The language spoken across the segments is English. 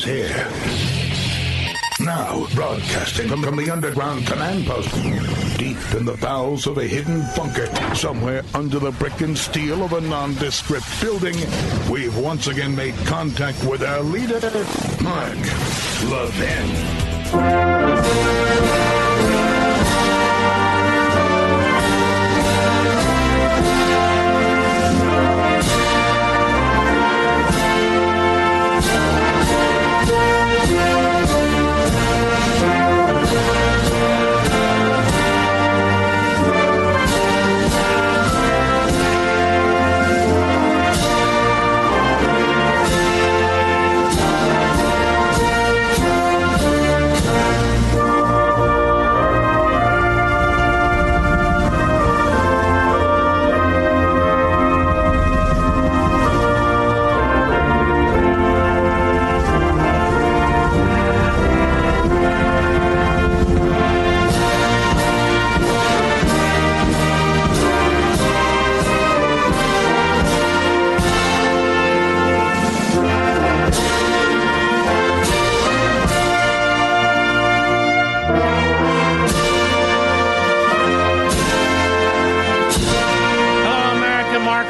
here. Now, broadcasting from the underground command post, deep in the bowels of a hidden bunker, somewhere under the brick and steel of a nondescript building, we've once again made contact with our leader, Mark Levin.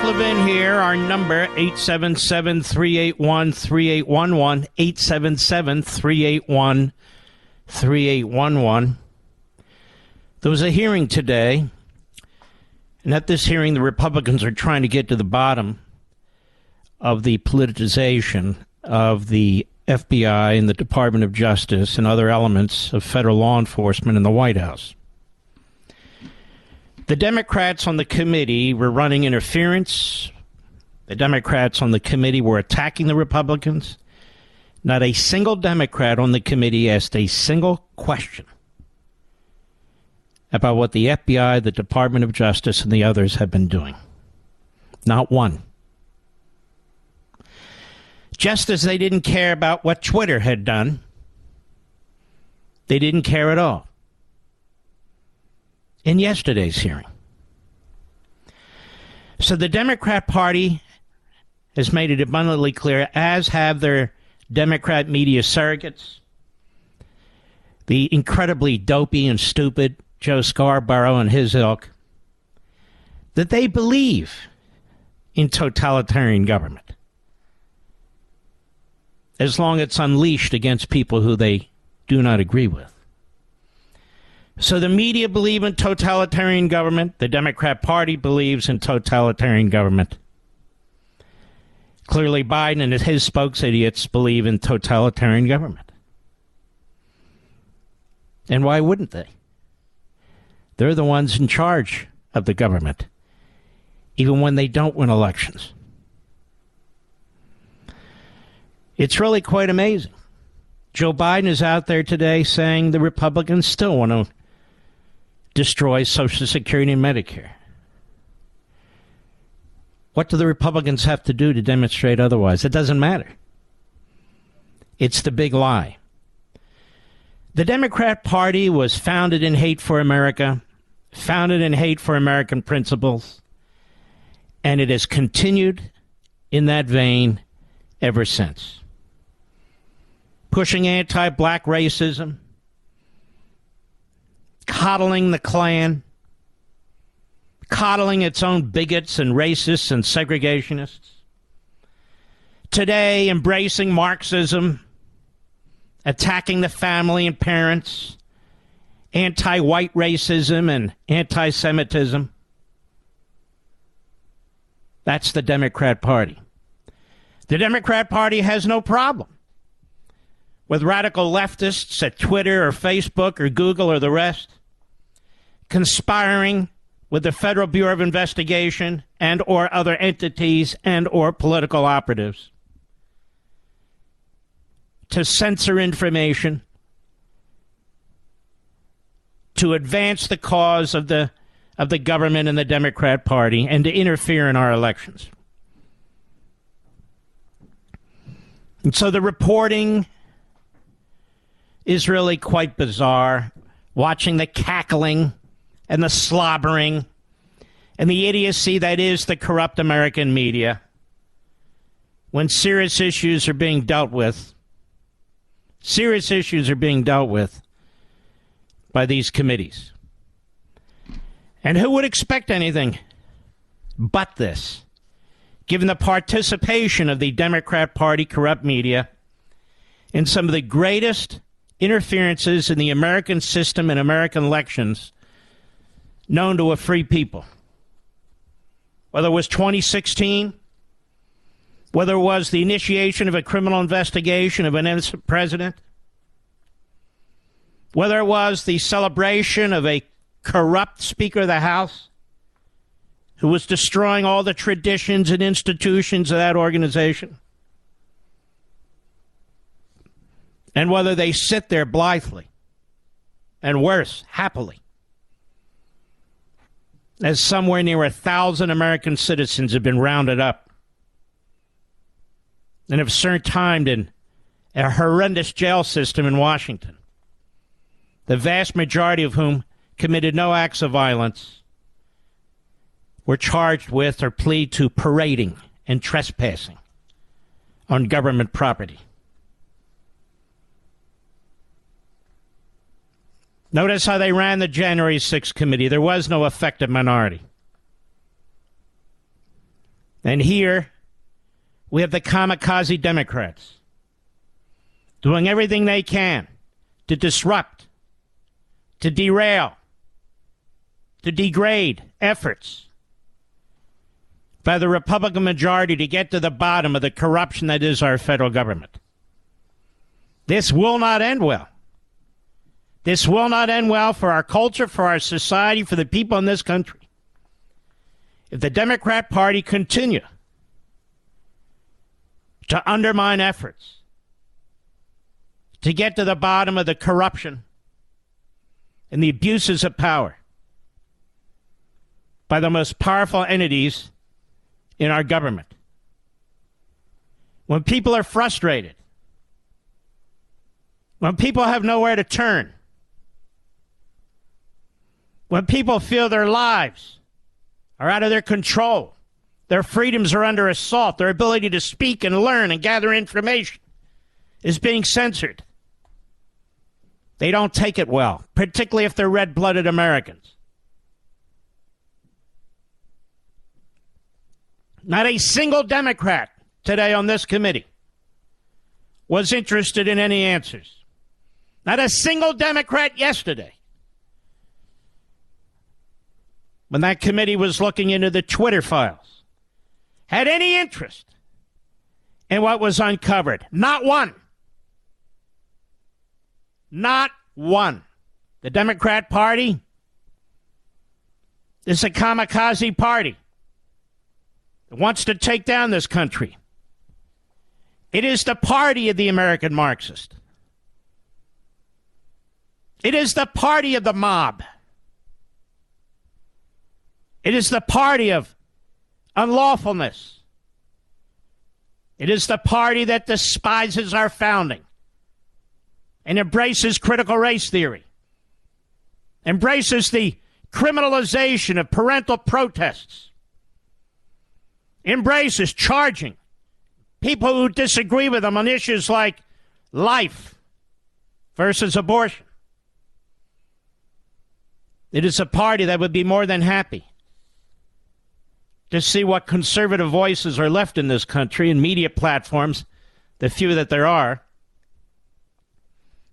Levin here. Our number, 877-381-3811, 877-381-3811. There was a hearing today, and at this hearing, the Republicans are trying to get to the bottom of the politicization of the FBI and the Department of Justice and other elements of federal law enforcement in the White House. The Democrats on the committee were running interference. The Democrats on the committee were attacking the Republicans. Not a single Democrat on the committee asked a single question about what the FBI, the Department of Justice, and the others have been doing. Not one. Just as they didn't care about what Twitter had done, they didn't care at all in yesterday's hearing. So the Democrat Party has made it abundantly clear, as have their Democrat media surrogates, the incredibly dopey and stupid Joe Scarborough and his ilk, that they believe in totalitarian government, as long as it's unleashed against people who they do not agree with. So the media believe in totalitarian government. The Democrat Party believes in totalitarian government. Clearly, Biden and his spokes-idiots believe in totalitarian government. And why wouldn't they? They're the ones in charge of the government, even when they don't win elections. It's really quite amazing. Joe Biden is out there today saying the Republicans still want to destroy Social Security and Medicare. What do the Republicans have to do to demonstrate otherwise? It doesn't matter. It's the big lie. The Democrat Party was founded in hate for America, founded in hate for American principles, and it has continued in that vein ever since. Pushing anti-black racism, coddling the Klan, coddling its own bigots and racists and segregationists. Today, embracing Marxism, attacking the family and parents, anti-white racism and anti-Semitism. That's the Democrat Party. The Democrat Party has no problem with radical leftists at Twitter or Facebook or Google or the rest conspiring with the Federal Bureau of Investigation and or other entities and or political operatives to censor information, to advance the cause of the government and the Democrat Party, and to interfere in our elections. And so the reporting is really quite bizarre, watching the cackling and the slobbering and the idiocy that is the corrupt American media when serious issues are being dealt with. Serious issues are being dealt with by these committees. And who would expect anything but this, given the participation of the Democrat Party corrupt media in some of the greatest interferences in the American system and American elections known to a free people? Whether it was 2016, whether it was the initiation of a criminal investigation of an innocent president, whether it was the celebration of a corrupt Speaker of the House who was destroying all the traditions and institutions of that organization, and whether they sit there blithely, and worse, happily, as somewhere near 1,000 American citizens have been rounded up and have served time in a horrendous jail system in Washington, the vast majority of whom committed no acts of violence, were charged with or plead to parading and trespassing on government property. Notice how they ran the January 6th committee. There was no effective minority. And here we have the kamikaze Democrats doing everything they can to disrupt, to derail, to degrade efforts by the Republican majority to get to the bottom of the corruption that is our federal government. This will not end well. This will not end well for our culture, for our society, for the people in this country, if the Democrat Party continue to undermine efforts to get to the bottom of the corruption and the abuses of power by the most powerful entities in our government. When people are frustrated, when people have nowhere to turn, when people feel their lives are out of their control, their freedoms are under assault, their ability to speak and learn and gather information is being censored, they don't take it well, particularly if they're red-blooded Americans. Not a single Democrat today on this committee was interested in any answers. Not a single Democrat yesterday, when that committee was looking into the Twitter files, had any interest in what was uncovered. Not one. Not one. The Democrat Party is a kamikaze party that wants to take down this country. It is the party of the American Marxist. It is the party of the mob. It is the party of unlawfulness. It is the party that despises our founding and embraces critical race theory, embraces the criminalization of parental protests, embraces charging people who disagree with them on issues like life versus abortion. It is a party that would be more than happy to see what conservative voices are left in this country and media platforms, the few that there are,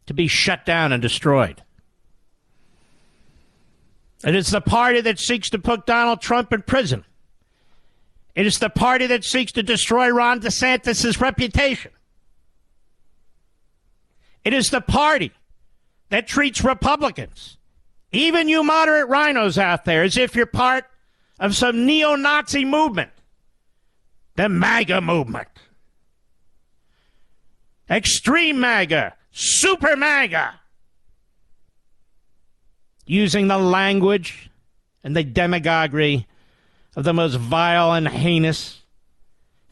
to be shut down and destroyed. It is the party that seeks to put Donald Trump in prison. It is the party that seeks to destroy Ron DeSantis' reputation. It is the party that treats Republicans, even you moderate rhinos out there, as if you're part of some neo-Nazi movement, the MAGA movement. Extreme MAGA, super MAGA. Using the language and the demagoguery of the most vile and heinous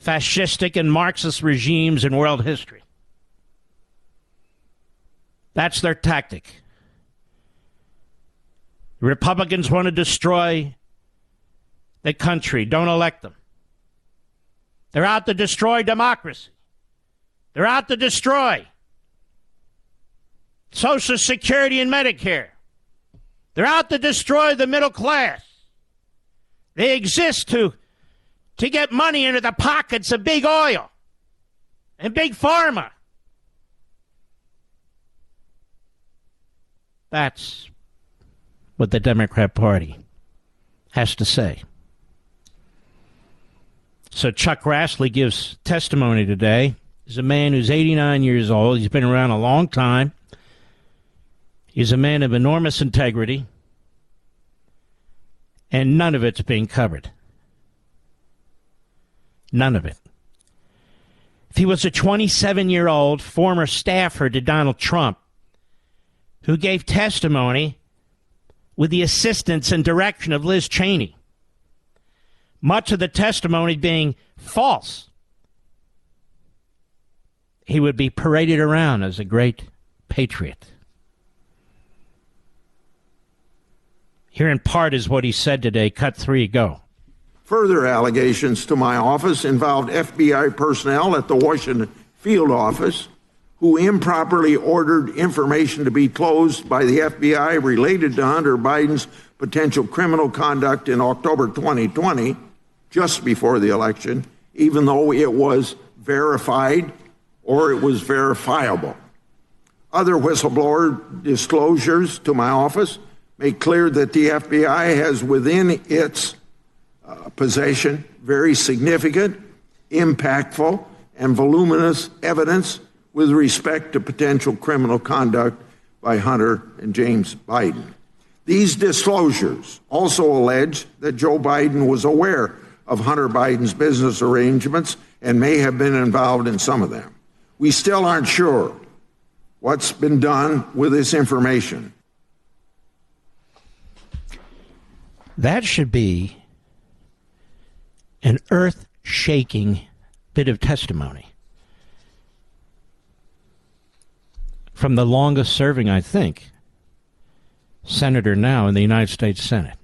fascistic and Marxist regimes in world history. That's their tactic. Republicans want to destroy the country. Don't elect them. They're out to destroy democracy. They're out to destroy Social Security and Medicare. They're out to destroy the middle class. They exist to get money into the pockets of big oil and big pharma. That's what the Democrat Party has to say. So Chuck Grassley gives testimony today. He's a man who's 89 years old. He's been around a long time. He's a man of enormous integrity. And none of it's being covered. None of it. If he was a 27-year-old former staffer to Donald Trump who gave testimony with the assistance and direction of Liz Cheney, much of the testimony being false, he would be paraded around as a great patriot. Here in part is what he said today. Cut 3, go. Further allegations to my office involved FBI personnel at the Washington field office who improperly ordered information to be closed by the FBI related to Hunter Biden's potential criminal conduct in October 2020, just before the election, even though it was verified or it was verifiable. Other whistleblower disclosures to my office make clear that the FBI has within its possession very significant, impactful, and voluminous evidence with respect to potential criminal conduct by Hunter and James Biden. These disclosures also allege that Joe Biden was aware of Hunter Biden's business arrangements and may have been involved in some of them. We still aren't sure what's been done with this information. That should be an earth-shaking bit of testimony from the longest-serving, I think, senator now in the United States Senate.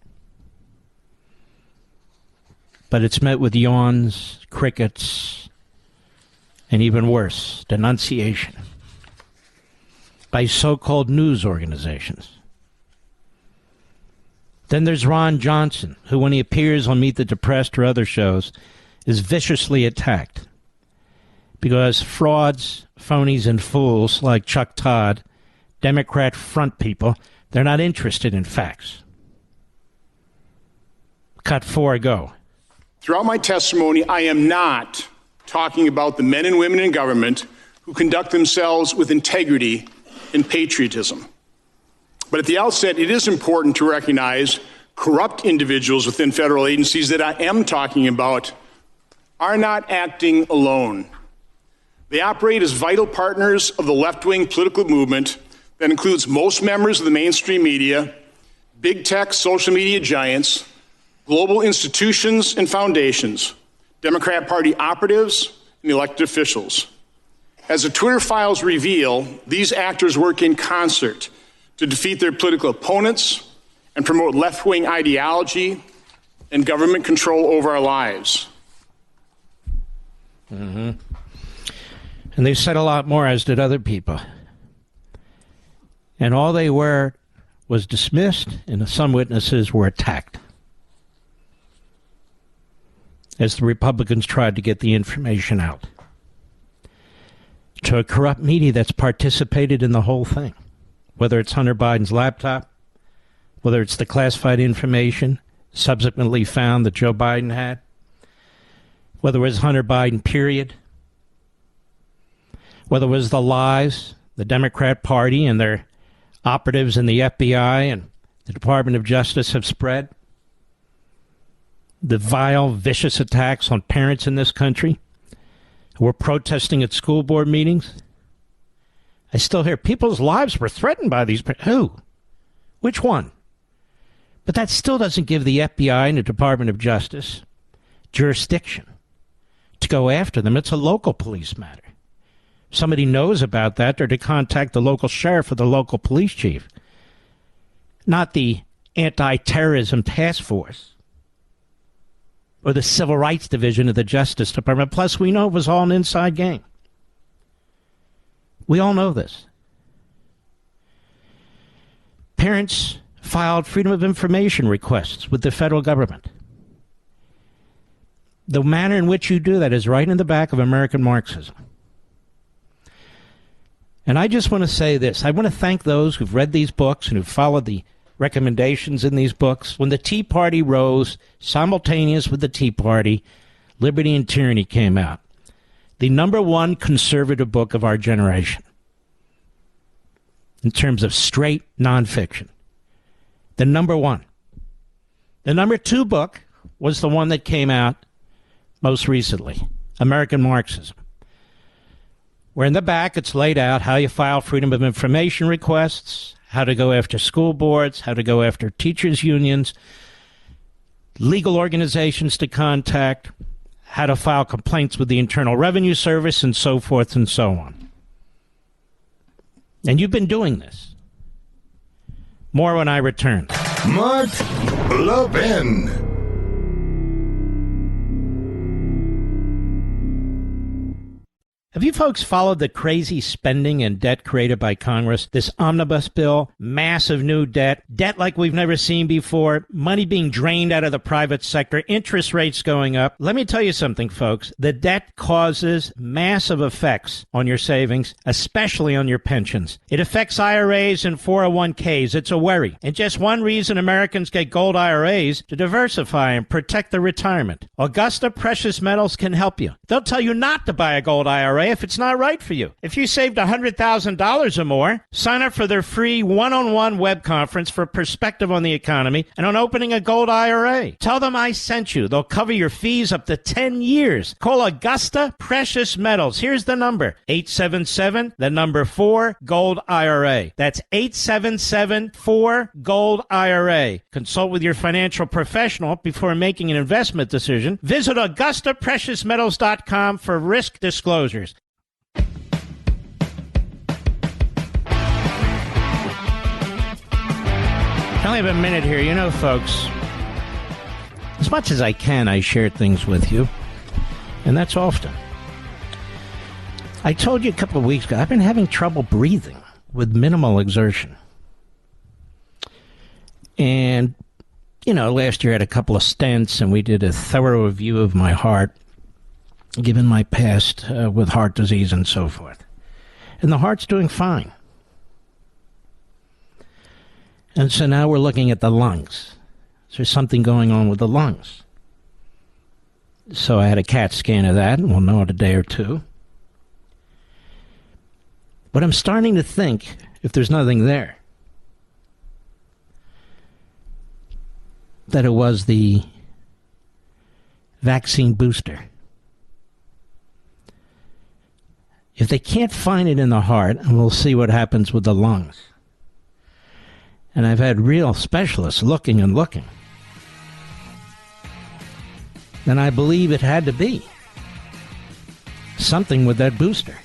But it's met with yawns, crickets, and even worse, denunciation by so-called news organizations. Then there's Ron Johnson, who, when he appears on Meet the Depressed or other shows, is viciously attacked because frauds, phonies, and fools like Chuck Todd, Democrat front people, they're not interested in facts. Cut 4, go. Throughout my testimony, I am not talking about the men and women in government who conduct themselves with integrity and patriotism. But at the outset, it is important to recognize corrupt individuals within federal agencies that I am talking about are not acting alone. They operate as vital partners of the left-wing political movement that includes most members of the mainstream media, big tech social media giants, global institutions and foundations, Democrat Party operatives, and elected officials. As the Twitter files reveal, these actors work in concert to defeat their political opponents and promote left-wing ideology and government control over our lives. Mm-hmm. And they said a lot more, as did other people. And all they were was dismissed, and some witnesses were attacked as the Republicans tried to get the information out to a corrupt media that's participated in the whole thing. Whether it's Hunter Biden's laptop, whether it's the classified information subsequently found that Joe Biden had, whether it was Hunter Biden, period, whether it was the lies the Democrat Party and their operatives in the FBI and the Department of Justice have spread, the vile, vicious attacks on parents in this country who were protesting at school board meetings. I still hear people's lives were threatened by these. Who? Which one? But that still doesn't give the FBI and the Department of Justice jurisdiction to go after them. It's a local police matter. If somebody knows about that, they're to contact the local sheriff or the local police chief, not the anti-terrorism task force or the civil rights division of the Justice Department. Plus, we know it was all an inside game. We all know this. Parents filed Freedom of Information requests with the federal government. The manner in which you do that is right in the back of American Marxism. And I just want to say this. I want to thank those who've read these books and who've followed the recommendations in these books. When the Tea Party rose, simultaneous with the Tea Party, Liberty and Tyranny came out. The number one conservative book of our generation in terms of straight nonfiction. The number one. The number two book was the one that came out most recently, American Marxism, where in the back it's laid out how you file Freedom of Information requests, how to go after school boards, how to go after teachers' unions, legal organizations to contact, how to file complaints with the Internal Revenue Service, and so forth and so on. And you've been doing this. More when I return. Mark Levin. Have you folks followed the crazy spending and debt created by Congress? This omnibus bill, massive new debt, debt like we've never seen before, money being drained out of the private sector, interest rates going up. Let me tell you something, folks. The debt causes massive effects on your savings, especially on your pensions. It affects IRAs and 401ks. It's a worry. And just one reason Americans get gold IRAs: to diversify and protect their retirement. Augusta Precious Metals can help you. They'll tell you not to buy a gold IRA if it's not right for you. If you saved $100,000 or more, sign up for their free one-on-one web conference for perspective on the economy and on opening a gold IRA. Tell them I sent you. They'll cover your fees up to 10 years. Call Augusta Precious Metals. Here's the number: 877-4-GOLD-IRA. That's 877-4-GOLD-IRA. Consult with your financial professional before making an investment decision. Visit AugustaPreciousMetals.com for risk disclosures. I only have a minute here. You know, folks, as much as I can, I share things with you, and that's often. I told you a couple of weeks ago, I've been having trouble breathing with minimal exertion. And, you know, last year I had a couple of stents, and we did a thorough review of my heart, given my past with heart disease and so forth. And the heart's doing fine. And so now we're looking at the lungs. So there's something going on with the lungs. So I had a CAT scan of that, and we'll know in a day or two. But I'm starting to think, if there's nothing there, that it was the vaccine booster. If they can't find it in the heart, and we'll see what happens with the lungs. And I've had real specialists looking and looking. Then I believe it had to be something with that booster.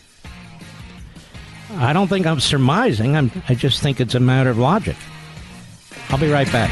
I don't think I'm surmising. I just think it's a matter of logic. I'll be right back.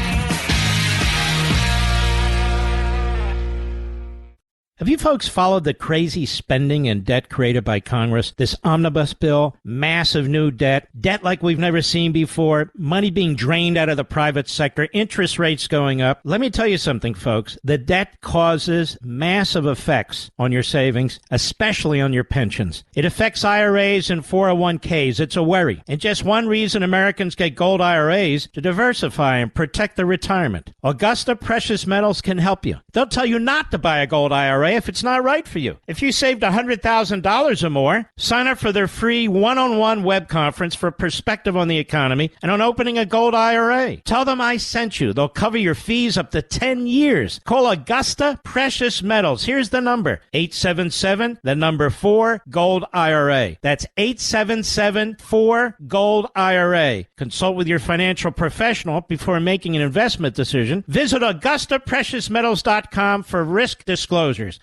Have you folks followed the crazy spending and debt created by Congress? This omnibus bill, massive new debt, debt like we've never seen before, money being drained out of the private sector, interest rates going up. Let me tell you something, folks. The debt causes massive effects on your savings, especially on your pensions. It affects IRAs and 401ks. It's a worry. And just one reason Americans get gold IRAs: to diversify and protect their retirement. Augusta Precious Metals can help you. They'll tell you not to buy a gold IRA if it's not right for you. If you saved $100,000 or more, sign up for their free one-on-one web conference for perspective on the economy and on opening a gold IRA. Tell them I sent you. They'll cover your fees up to 10 years. Call Augusta Precious Metals. Here's the number: 877-4-GOLD-IRA. That's 877-4-GOLD-IRA. Consult with your financial professional before making an investment decision. Visit AugustaPreciousMetals.com for risk disclosures.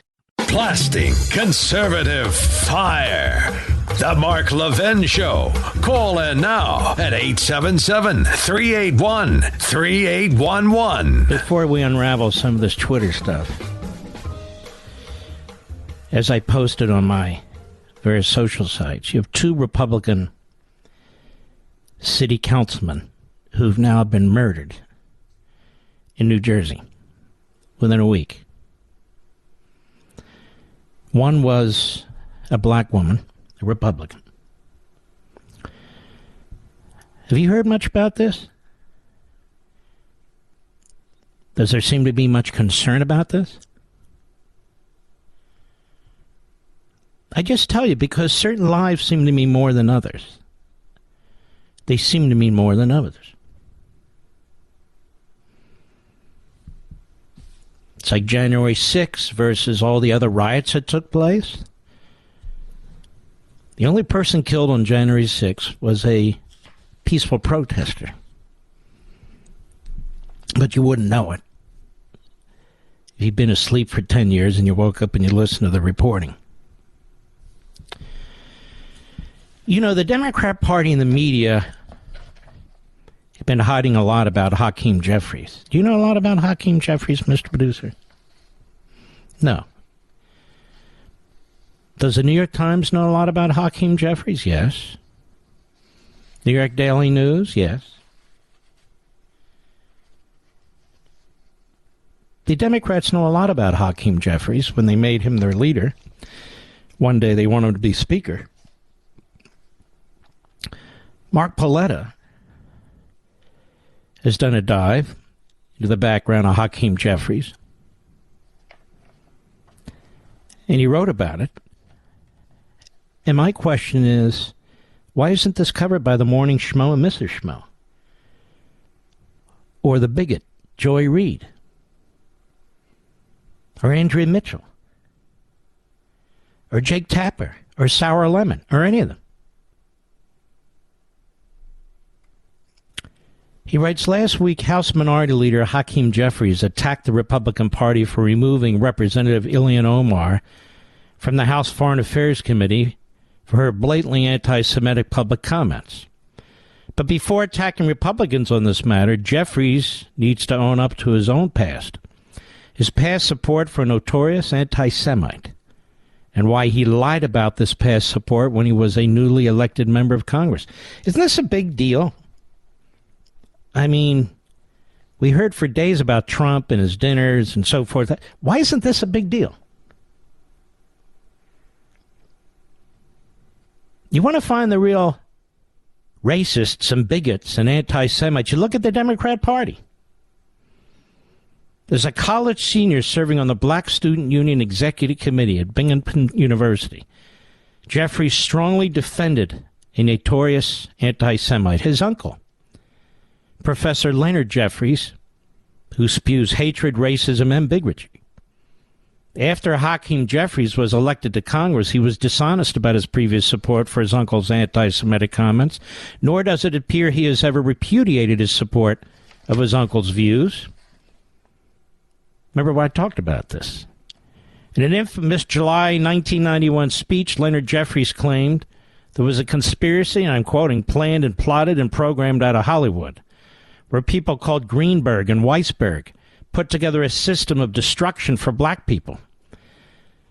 Blasting conservative fire. The Mark Levin Show. Call in now at 877-381-3811. Before we unravel some of this Twitter stuff, as I posted on my various social sites, you have two Republican city councilmen who've now been murdered in New Jersey within a week. One was a black woman, a Republican. Have you heard much about this? Does there seem to be much concern about this? I just tell you, because certain lives seem to mean more than others. They seem to mean more than others. It's like January 6th versus all the other riots that took place. The only person killed on January 6th was a peaceful protester. But you wouldn't know it if you'd been asleep for 10 years and you woke up and you listened to the reporting. You know, the Democrat Party and the media have been hiding a lot about Hakeem Jeffries. Do you know a lot about Hakeem Jeffries, Mr. Producer? No. Does the New York Times know a lot about Hakeem Jeffries? Yes. New York Daily News? Yes. The Democrats know a lot about Hakeem Jeffries when they made him their leader. One day they want him to be speaker. Mark Paletta has done a dive into the background of Hakeem Jeffries. And he wrote about it. And my question is, why isn't this covered by the Morning Schmo and Mrs. Schmo? Or the bigot, Joy Reid? Or Andrea Mitchell? Or Jake Tapper? Or Sour Lemon? Or any of them? He writes, last week, House Minority Leader Hakeem Jeffries attacked the Republican Party for removing Representative Ilhan Omar from the House Foreign Affairs Committee for her blatantly anti-Semitic public comments. But before attacking Republicans on this matter, Jeffries needs to own up to his own past. His past support for a notorious anti-Semite, and why he lied about this past support when he was a newly elected member of Congress. Isn't this a big deal? I mean, we heard for days about Trump and his dinners and so forth. Why isn't this a big deal? You want to find the real racists and bigots and anti-Semites, you look at the Democrat Party. There's a college senior serving on the Black Student Union Executive Committee at Binghamton University. Jeffries strongly defended a notorious anti-Semite, his uncle, Professor Leonard Jeffries, who spews hatred, racism, and bigotry. After Hakeem Jeffries was elected to Congress, he was dishonest about his previous support for his uncle's anti-Semitic comments, nor does it appear he has ever repudiated his support of his uncle's views. Remember when I talked about this? In an infamous July 1991 speech, Leonard Jeffries claimed there was a conspiracy, and I'm quoting, planned and plotted and programmed out of Hollywood, where people called Greenberg and Weisberg put together a system of destruction for black people.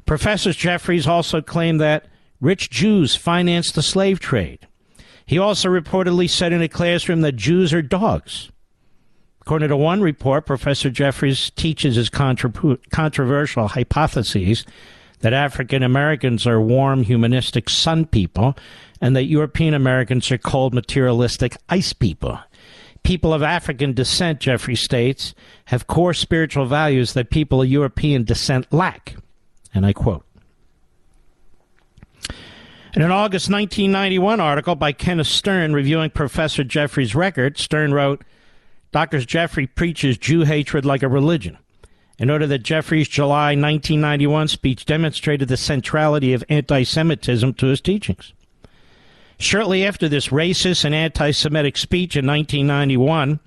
Professor Jeffries also claimed that rich Jews financed the slave trade. He also reportedly said in a classroom that Jews are dogs. According to one report, Professor Jeffries teaches his controversial hypotheses that African Americans are warm, humanistic sun people, and that European Americans are cold, materialistic ice people. People of African descent, Jeffrey states, have core spiritual values that people of European descent lack. And I quote. In an August 1991 article by Kenneth Stern reviewing Professor Jeffries' record, Stern wrote, Dr. Jeffrey preaches Jew hatred like a religion. In order that Jeffries' July 1991 speech demonstrated the centrality of anti-Semitism to his teachings. Shortly after this racist and anti-Semitic speech in 1991,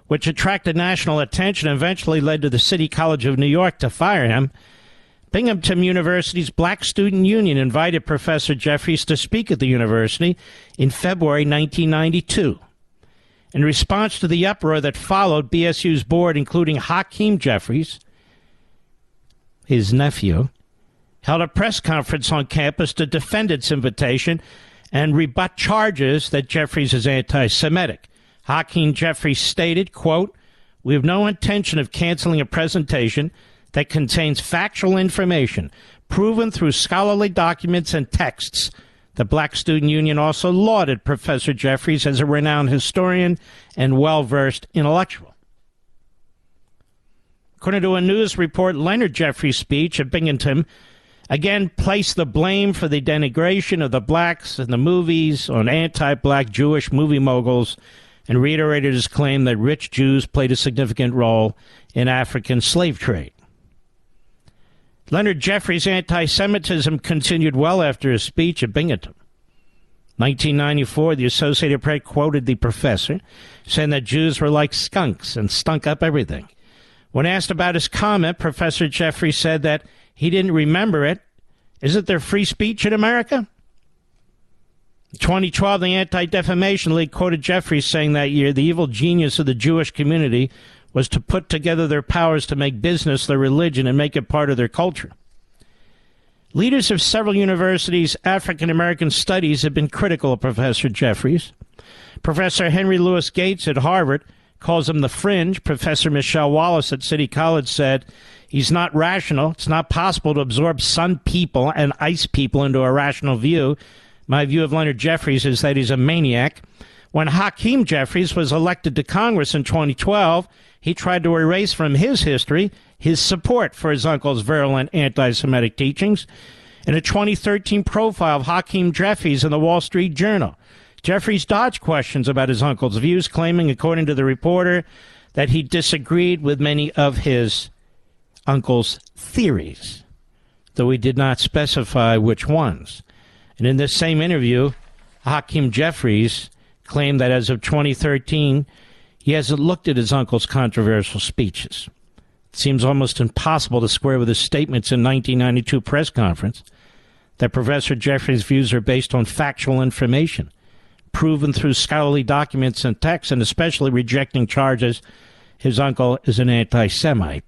which attracted national attention and eventually led to the City College of New York to fire him, Binghamton University's Black Student Union invited Professor Jeffries to speak at the university in February 1992. In response to the uproar that followed, BSU's board, including Hakeem Jeffries, his nephew, held a press conference on campus to defend its invitation and rebut charges that Jeffries is anti-Semitic. Hakeem Jeffries stated, quote, "We have no intention of canceling a presentation that contains factual information proven through scholarly documents and texts." The Black Student Union also lauded Professor Jeffries as a renowned historian and well-versed intellectual. According to a news report, Leonard Jeffries' speech at Binghamton again placed the blame for the denigration of the blacks in the movies on anti-black Jewish movie moguls and reiterated his claim that rich Jews played a significant role in African slave trade. Leonard Jeffries' anti-Semitism continued well after his speech at Binghamton. 1994, the Associated Press quoted the professor, saying that Jews were like skunks and stunk up everything. When asked about his comment, Professor Jeffries said that he didn't remember it. Isn't there free speech in America? In 2012, the Anti-Defamation League quoted Jeffries saying that year the evil genius of the Jewish community was to put together their powers to make business their religion and make it part of their culture. Leaders of several universities' African-American studies have been critical of Professor Jeffries. Professor Henry Louis Gates at Harvard calls him the fringe. Professor Michelle Wallace at City College said he's not rational. It's not possible to absorb sun people and ice people into a rational view. My view of Leonard Jeffries is that he's a maniac. When Hakeem Jeffries was elected to Congress in 2012, he tried to erase from his history his support for his uncle's virulent anti-Semitic teachings. In a 2013 profile of Hakeem Jeffries in the Wall Street Journal, Jeffries dodged questions about his uncle's views, claiming, according to the reporter, that he disagreed with many of his uncle's theories, though he did not specify which ones. And in this same interview, Hakeem Jeffries claimed that as of 2013, he hasn't looked at his uncle's controversial speeches. It seems almost impossible to square with his statements in 1992 press conference that Professor Jeffries' views are based on factual information, proven through scholarly documents and texts, and especially rejecting charges his uncle is an anti-Semite.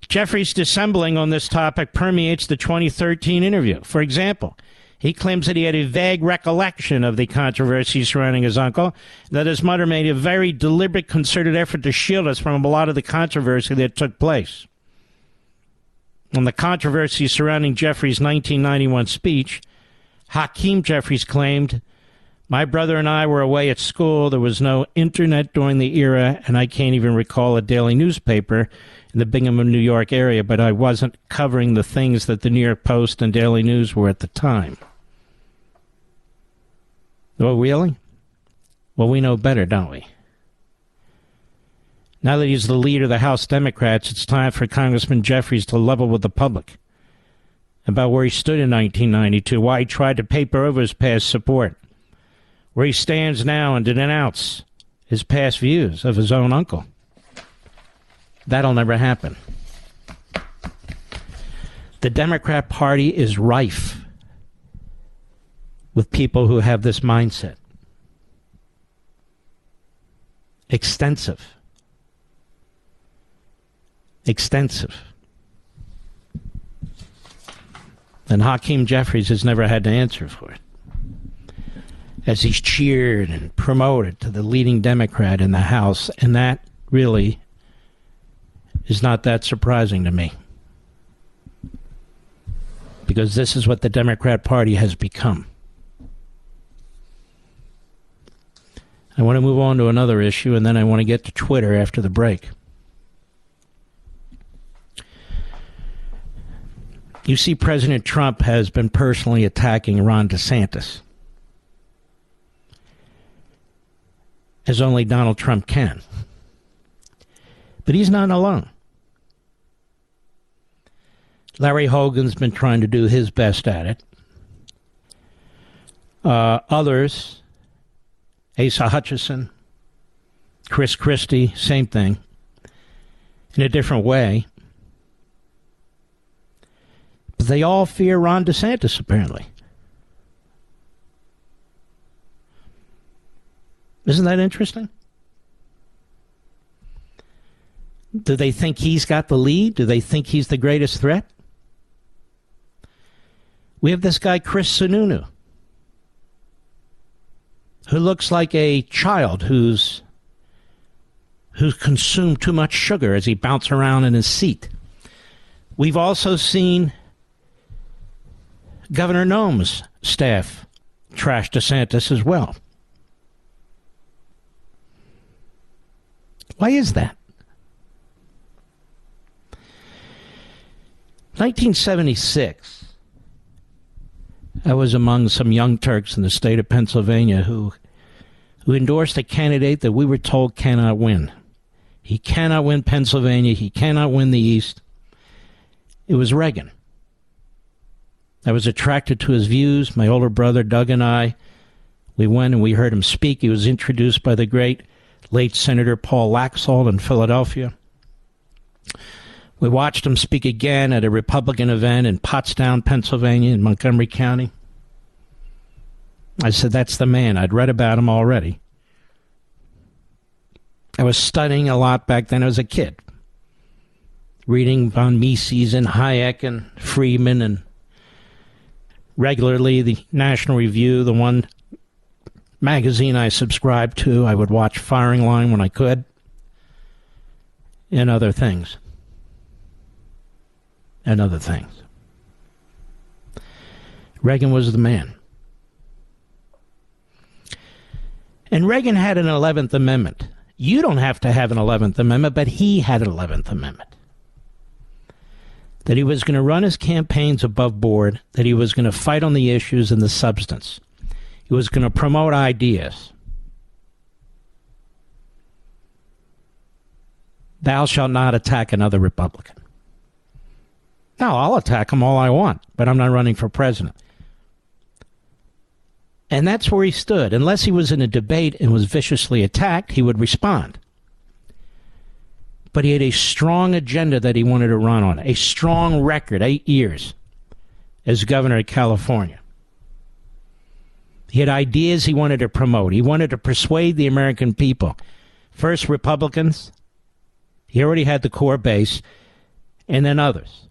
Jeffries' dissembling on this topic permeates the 2013 interview. For example, he claims that he had a vague recollection of the controversy surrounding his uncle, that his mother made a very deliberate, concerted effort to shield us from a lot of the controversy that took place. On the controversy surrounding Jeffries' 1991 speech, Hakeem Jeffries claimed, "My brother and I were away at school. There was no internet during the era, and I can't even recall a daily newspaper in the Binghamton, New York area, but I wasn't covering the things that the New York Post and Daily News were at the time." Oh, really? Well, we know better, don't we? Now that he's the leader of the House Democrats, it's time for Congressman Jeffries to level with the public about where he stood in 1992, why he tried to paper over his past support, where he stands now, and to denounce his past views of his own uncle. That'll never happen. The Democrat Party is rife with people who have this mindset. Extensive. And Hakeem Jeffries has never had to answer for it, as he's cheered and promoted to the leading Democrat in the House, and that really is not that surprising to me, because this is what the Democrat Party has become. I want to move on to another issue, and then I want to get to Twitter after the break. You see, President Trump has been personally attacking Ron DeSantis, as only Donald Trump can. But he's not alone. Larry Hogan's been trying to do his best at it. Others, Asa Hutchinson, Chris Christie, same thing, in a different way. But they all fear Ron DeSantis, apparently. Isn't that interesting? Do they think he's got the lead? Do they think he's the greatest threat? We have this guy, Chris Sununu, who looks like a child who's consumed too much sugar as he bounces around in his seat. We've also seen Governor Noem's staff trash DeSantis as well. Why is that? 1976, I was among some young Turks in the state of Pennsylvania who endorsed a candidate that we were told cannot win. He cannot win Pennsylvania. He cannot win the East. It was Reagan. I was attracted to his views. My older brother, Doug, and I, we went and we heard him speak. He was introduced by the great late Senator Paul Laxalt in Philadelphia. We watched him speak again at a Republican event in Pottstown, Pennsylvania, in Montgomery County. I said, that's the man. I'd read about him already. I was studying a lot back then as a kid, reading von Mises and Hayek and Friedman, and regularly the National Review, the one magazine I subscribed to. I would watch Firing Line when I could, and other things. And other things. Reagan was the man. And Reagan had an 11th Amendment. You don't have to have an 11th Amendment, but he had an 11th Amendment. That he was going to run his campaigns above board, that he was going to fight on the issues and the substance. He was going to promote ideas. Thou shalt not attack another Republican. No, I'll attack him all I want, but I'm not running for president. And that's where he stood. Unless he was in a debate and was viciously attacked, he would respond. But he had a strong agenda that he wanted to run on, a strong record, 8 years as governor of California. He had ideas he wanted to promote. He wanted to persuade the American people. First, Republicans. He already had the core base, and then others.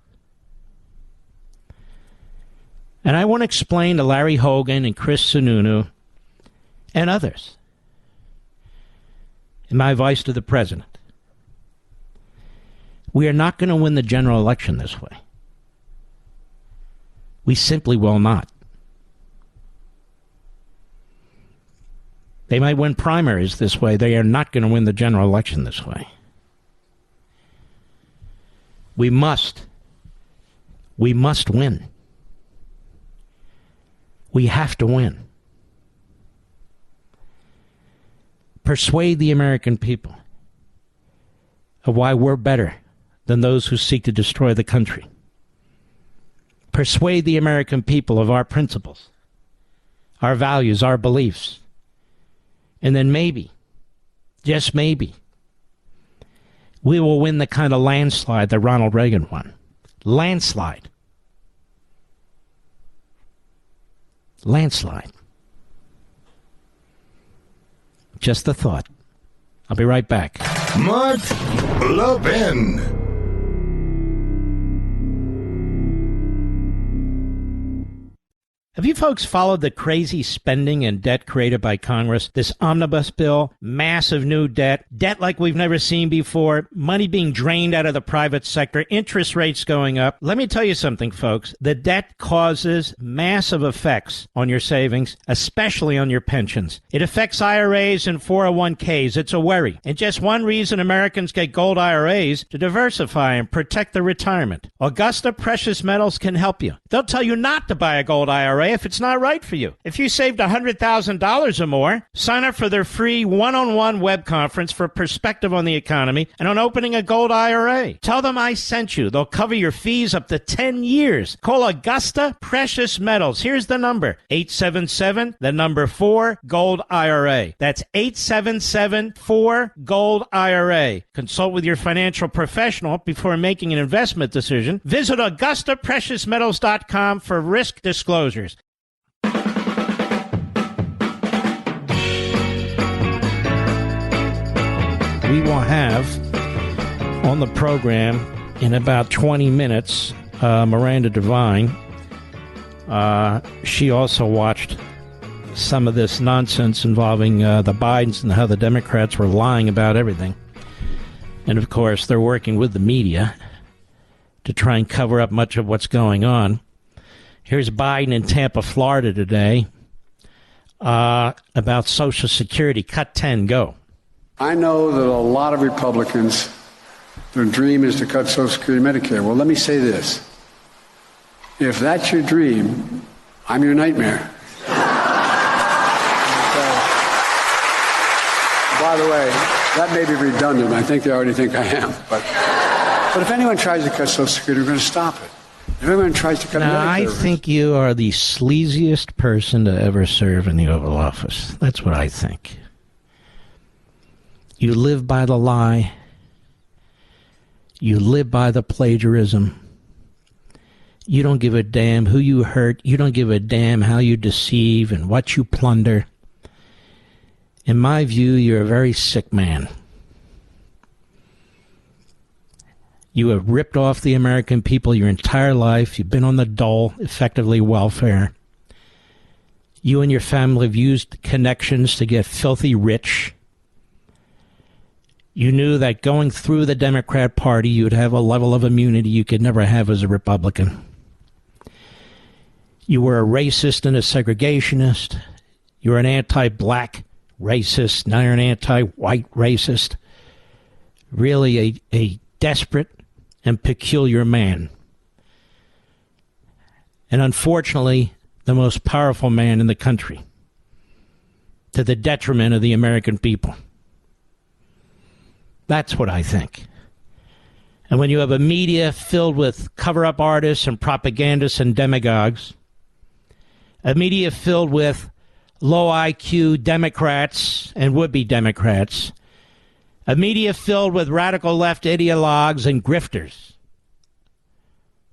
And I want to explain to Larry Hogan and Chris Sununu and others in my advice to the president. We are not going to win the general election this way. We simply will not. They might win primaries this way. They are not going to win the general election this way. We must win. We have to win. Persuade the American people of why we're better than those who seek to destroy the country. Persuade the American people of our principles, our values, our beliefs. And then maybe, just maybe, we will win the kind of landslide that Ronald Reagan won. Landslide. Landslide. Just a thought. I'll be right back. Mark Levin. Have you folks followed the crazy spending and debt created by Congress? This omnibus bill, massive new debt like we've never seen before, money being drained out of the private sector, interest rates going up. Let me tell you something, folks. The debt causes massive effects on your savings, especially on your pensions. It affects IRAs and 401ks. It's a worry. And just one reason Americans get gold IRAs: to diversify and protect their retirement. Augusta Precious Metals can help you. They'll tell you not to buy a gold IRA if it's not right for you. If you saved $100,000 or more, sign up for their free one-on-one web conference for perspective on the economy and on opening a gold IRA. Tell them I sent you. They'll cover your fees up to 10 years. Call Augusta Precious Metals. Here's the number: 877-4-GOLD-IRA. That's 877-4-GOLD-IRA. Consult with your financial professional before making an investment decision. Visit AugustaPreciousMetals.com for risk disclosures. We will have on the program in about 20 minutes Miranda Devine. She also watched some of this nonsense involving the Bidens and how the Democrats were lying about everything. And, of course, they're working with the media to try and cover up much of what's going on. Here's Biden in Tampa, Florida today about Social Security. Cut 10, go. I know that a lot of Republicans, their dream is to cut Social Security and Medicare. Well, let me say this. If that's your dream, I'm your nightmare. By the way, that may be redundant. I think they already think I am. But if anyone tries to cut Social Security, we're going to stop it. If anyone tries to cut Medicare... I think you are the sleaziest person to ever serve in the Oval Office. That's what I think. You live by the lie. You live by the plagiarism. You don't give a damn who you hurt. You don't give a damn how you deceive and what you plunder. In my view, you're a very sick man. You have ripped off the American people your entire life. You've been on the dole, effectively welfare. You and your family have used connections to get filthy rich. You knew that going through the Democrat Party, you would have a level of immunity you could never have as a Republican. You were a racist and a segregationist. You were an anti-black racist. Now you're an anti-white racist. Really a desperate and peculiar man. And unfortunately, the most powerful man in the country, to the detriment of the American people. That's what I think. And when you have a media filled with cover-up artists and propagandists and demagogues, a media filled with low IQ Democrats and would-be Democrats, a media filled with radical left ideologues and grifters,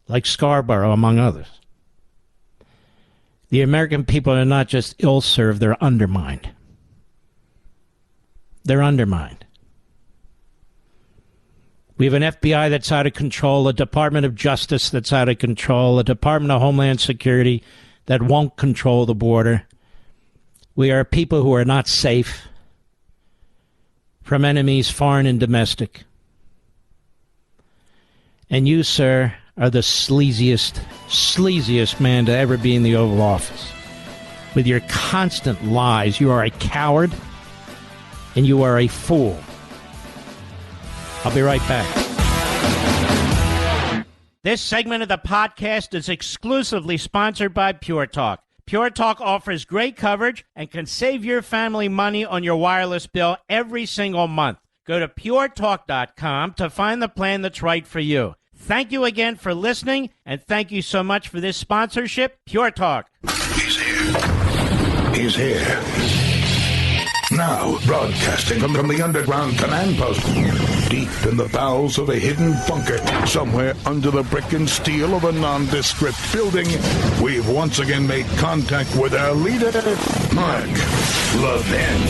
like Scarborough, among others, the American people are not just ill-served, they're undermined. They're undermined. We have an FBI that's out of control, a Department of Justice that's out of control, a Department of Homeland Security that won't control the border. We are people who are not safe from enemies, foreign and domestic. And you, sir, are the sleaziest man to ever be in the Oval Office. With your constant lies, you are a coward and you are a fool. I'll be right back. This segment of the podcast is exclusively sponsored by Pure Talk. Pure Talk offers great coverage and can save your family money on your wireless bill every single month. Go to puretalk.com to find the plan that's right for you. Thank you again for listening, and thank you so much for this sponsorship, Pure Talk. He's here. He's here. Now, broadcasting from the underground command post, deep in the bowels of a hidden bunker, somewhere under the brick and steel of a nondescript building, we've once again made contact with our leader, Mark Levin.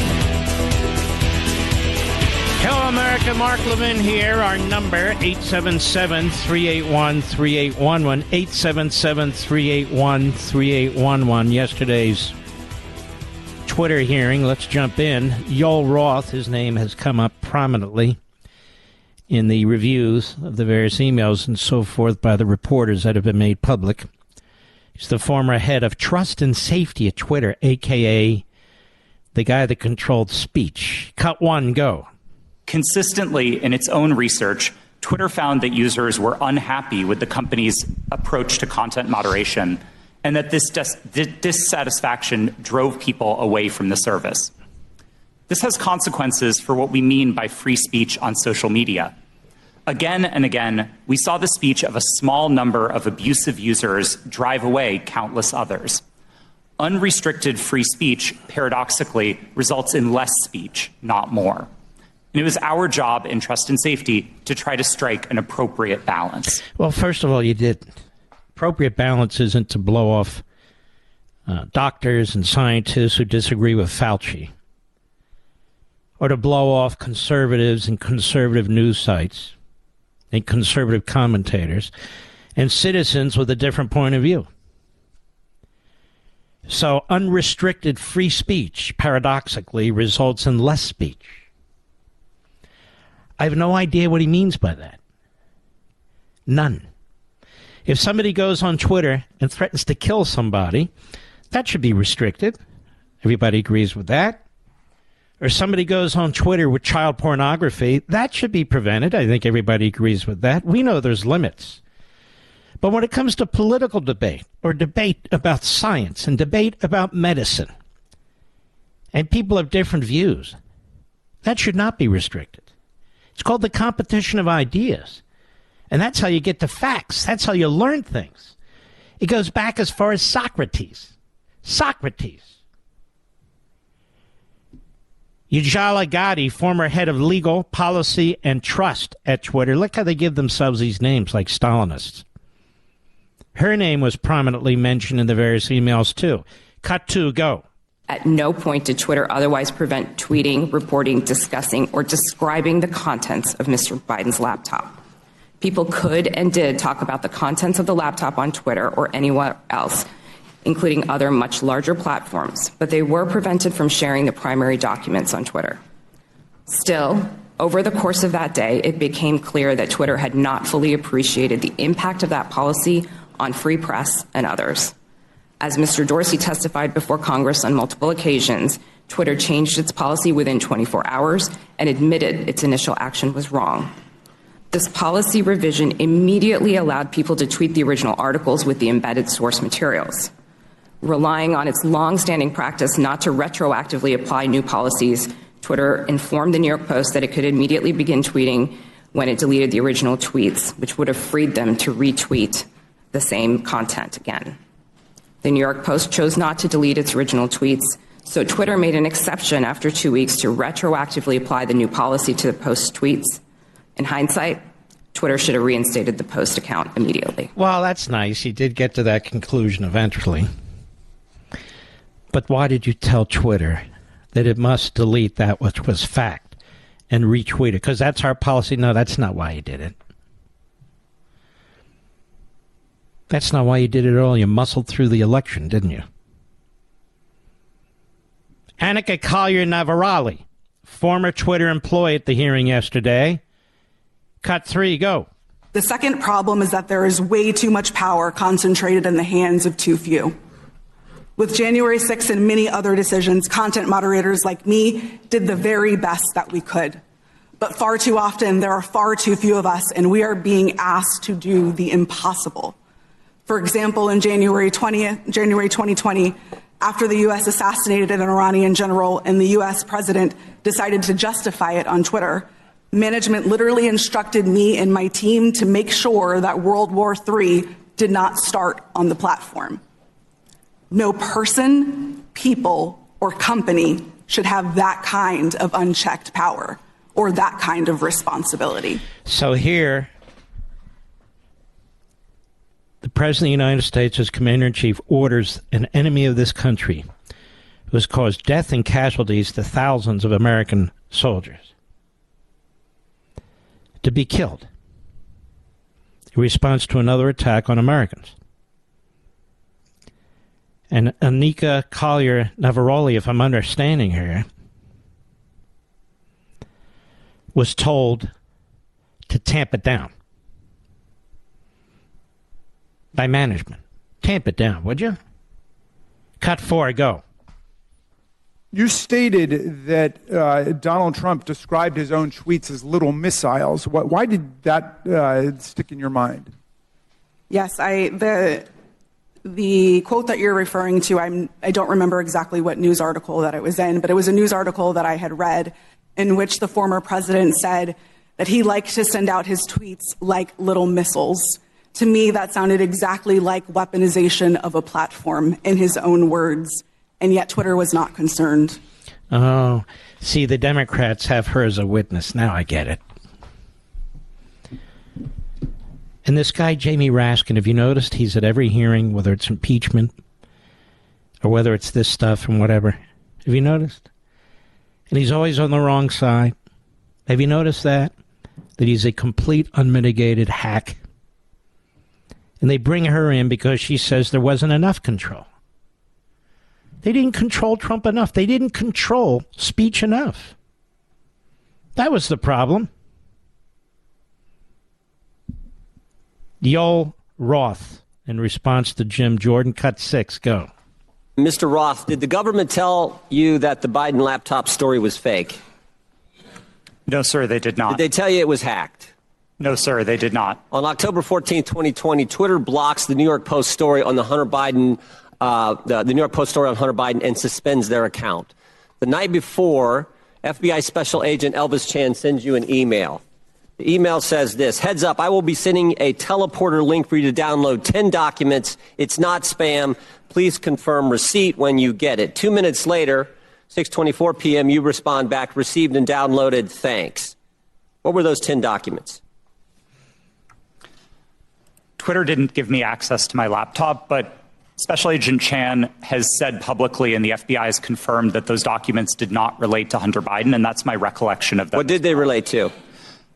Hello, America. Mark Levin here. Our number, 877-381-3811, 877-381-3811. Yesterday's Twitter hearing. Let's jump in. Yoel Roth, his name has come up prominently in the reviews of the various emails and so forth by the reporters that have been made public. He's the former head of trust and safety at Twitter, a.k.a. the guy that controlled speech. Cut one, go. Consistently, in its own research, Twitter found that users were unhappy with the company's approach to content moderation, and that this dissatisfaction drove people away from the service. This has consequences for what we mean by free speech on social media. Again and again, we saw the speech of a small number of abusive users drive away countless others. Unrestricted free speech, paradoxically, results in less speech, not more. And it was our job in Trust and Safety to try to strike an appropriate balance. Well, first of all, you didn't. Appropriate balance isn't to blow off doctors and scientists who disagree with Fauci, or to blow off conservatives and conservative news sites and conservative commentators and citizens with a different point of view. So unrestricted free speech, paradoxically, results in less speech. I have no idea what he means by that. None. If somebody goes on Twitter and threatens to kill somebody, that should be restricted. Everybody agrees with that. Or somebody goes on Twitter with child pornography, that should be prevented. I think everybody agrees with that. We know there's limits. But when it comes to political debate, or debate about science, and debate about medicine, and people have different views, that should not be restricted. It's called the competition of ideas. And that's how you get the facts. That's how you learn things. It goes back as far as Socrates. Socrates. Ujjwala Gandhi, former head of legal, policy, and trust at Twitter. Look how they give themselves these names like Stalinists. Her name was prominently mentioned in the various emails, too. Cut 2, go. At no point did Twitter otherwise prevent tweeting, reporting, discussing, or describing the contents of Mr. Biden's laptop. People could and did talk about the contents of the laptop on Twitter or anywhere else, including other much larger platforms, but they were prevented from sharing the primary documents on Twitter. Still, over the course of that day, it became clear that Twitter had not fully appreciated the impact of that policy on free press and others. As Mr. Dorsey testified before Congress on multiple occasions, Twitter changed its policy within 24 hours and admitted its initial action was wrong. This policy revision immediately allowed people to tweet the original articles with the embedded source materials. Relying on its long-standing practice not to retroactively apply new policies, Twitter informed the New York Post that it could immediately begin tweeting when it deleted the original tweets, which would have freed them to retweet the same content again. The New York Post chose not to delete its original tweets, so Twitter made an exception after 2 weeks to retroactively apply the new policy to the Post's tweets. In hindsight, Twitter should have reinstated the Post account immediately. Well, that's nice. He did get to that conclusion eventually. But why did you tell Twitter that it must delete that which was fact and retweet it? Because that's our policy? No, that's not why you did it. That's not why you did it at all. You muscled through the election, didn't you? Annika Collier-Navarale, former Twitter employee at the hearing yesterday. Cut 3, go. The second problem is that there is way too much power concentrated in the hands of too few. With January 6th and many other decisions, content moderators like me did the very best that we could. But far too often, there are far too few of us, and we are being asked to do the impossible. For example, in January 2020, after the U.S. assassinated an Iranian general and the U.S. president decided to justify it on Twitter, management literally instructed me and my team to make sure that World War III did not start on the platform. No person, people, or company should have that kind of unchecked power or that kind of responsibility. So here, the President of the United States, as Commander-in-Chief, orders an enemy of this country who has caused death and casualties to thousands of American soldiers to be killed in response to another attack on Americans. And Annika Collier-Navarale, if I'm understanding her, was told to tamp it down by management. Tamp it down, would you? Cut 4, go. You stated that Donald Trump described his own tweets as little missiles. Why did that stick in your mind? Yes, the quote that you're referring to, I don't remember exactly what news article that it was in, but it was a news article that I had read in which the former president said that he liked to send out his tweets like little missiles. To me, that sounded exactly like weaponization of a platform in his own words, and yet Twitter was not concerned. Oh, see, the Democrats have her as a witness. Now I get it. And this guy, Jamie Raskin, have you noticed he's at every hearing, whether it's impeachment or whether it's this stuff and whatever? Have you noticed? And he's always on the wrong side. Have you noticed that? That he's a complete unmitigated hack. And they bring her in because she says there wasn't enough control. They didn't control Trump enough. They didn't control speech enough. That was the problem. Yoel Roth, in response to Jim Jordan, cut 6, go. Mr. Roth, did the government tell you that the Biden laptop story was fake? No, sir, they did not. Did they tell you it was hacked? No, sir, they did not. On October 14, 2020, Twitter blocks the New York Post story on the Hunter Biden, the New York Post story on Hunter Biden, and suspends their account. The night before, FBI Special Agent Elvis Chan sends you an email. The email says this: heads up, I will be sending a teleporter link for you to download 10 documents. It's not spam. Please confirm receipt when you get it. 2 minutes later, 6:24 p.m., you respond back, received and downloaded, thanks. What were those 10 documents? Twitter didn't give me access to my laptop, but Special Agent Chan has said publicly, and the FBI has confirmed that those documents did not relate to Hunter Biden, and that's my recollection of them. What did they relate to?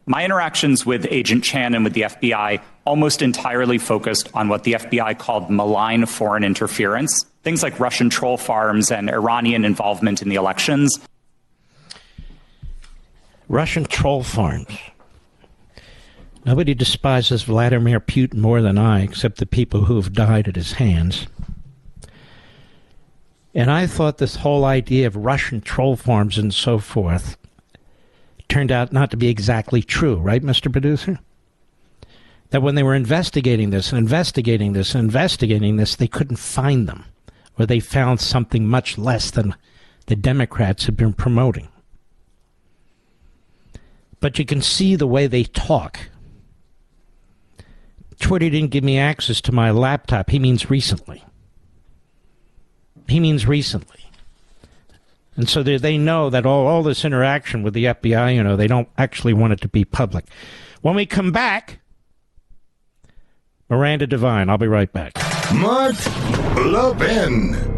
My interactions with Agent Chan and with the FBI almost entirely focused on what the FBI called malign foreign interference, things like Russian troll farms and Iranian involvement in the elections. Russian troll farms. Nobody despises Vladimir Putin more than I, except the people who have died at his hands. And I thought this whole idea of Russian troll farms and so forth turned out not to be exactly true, right, Mr. Producer? That when they were investigating this, they couldn't find them, or they found something much less than the Democrats had been promoting. But you can see the way they talk. Twitter didn't give me access to my laptop. He means recently. And so they know that all this interaction with the FBI, they don't actually want it to be public. When we come back, Miranda Devine. I'll be right back. Mark Levin.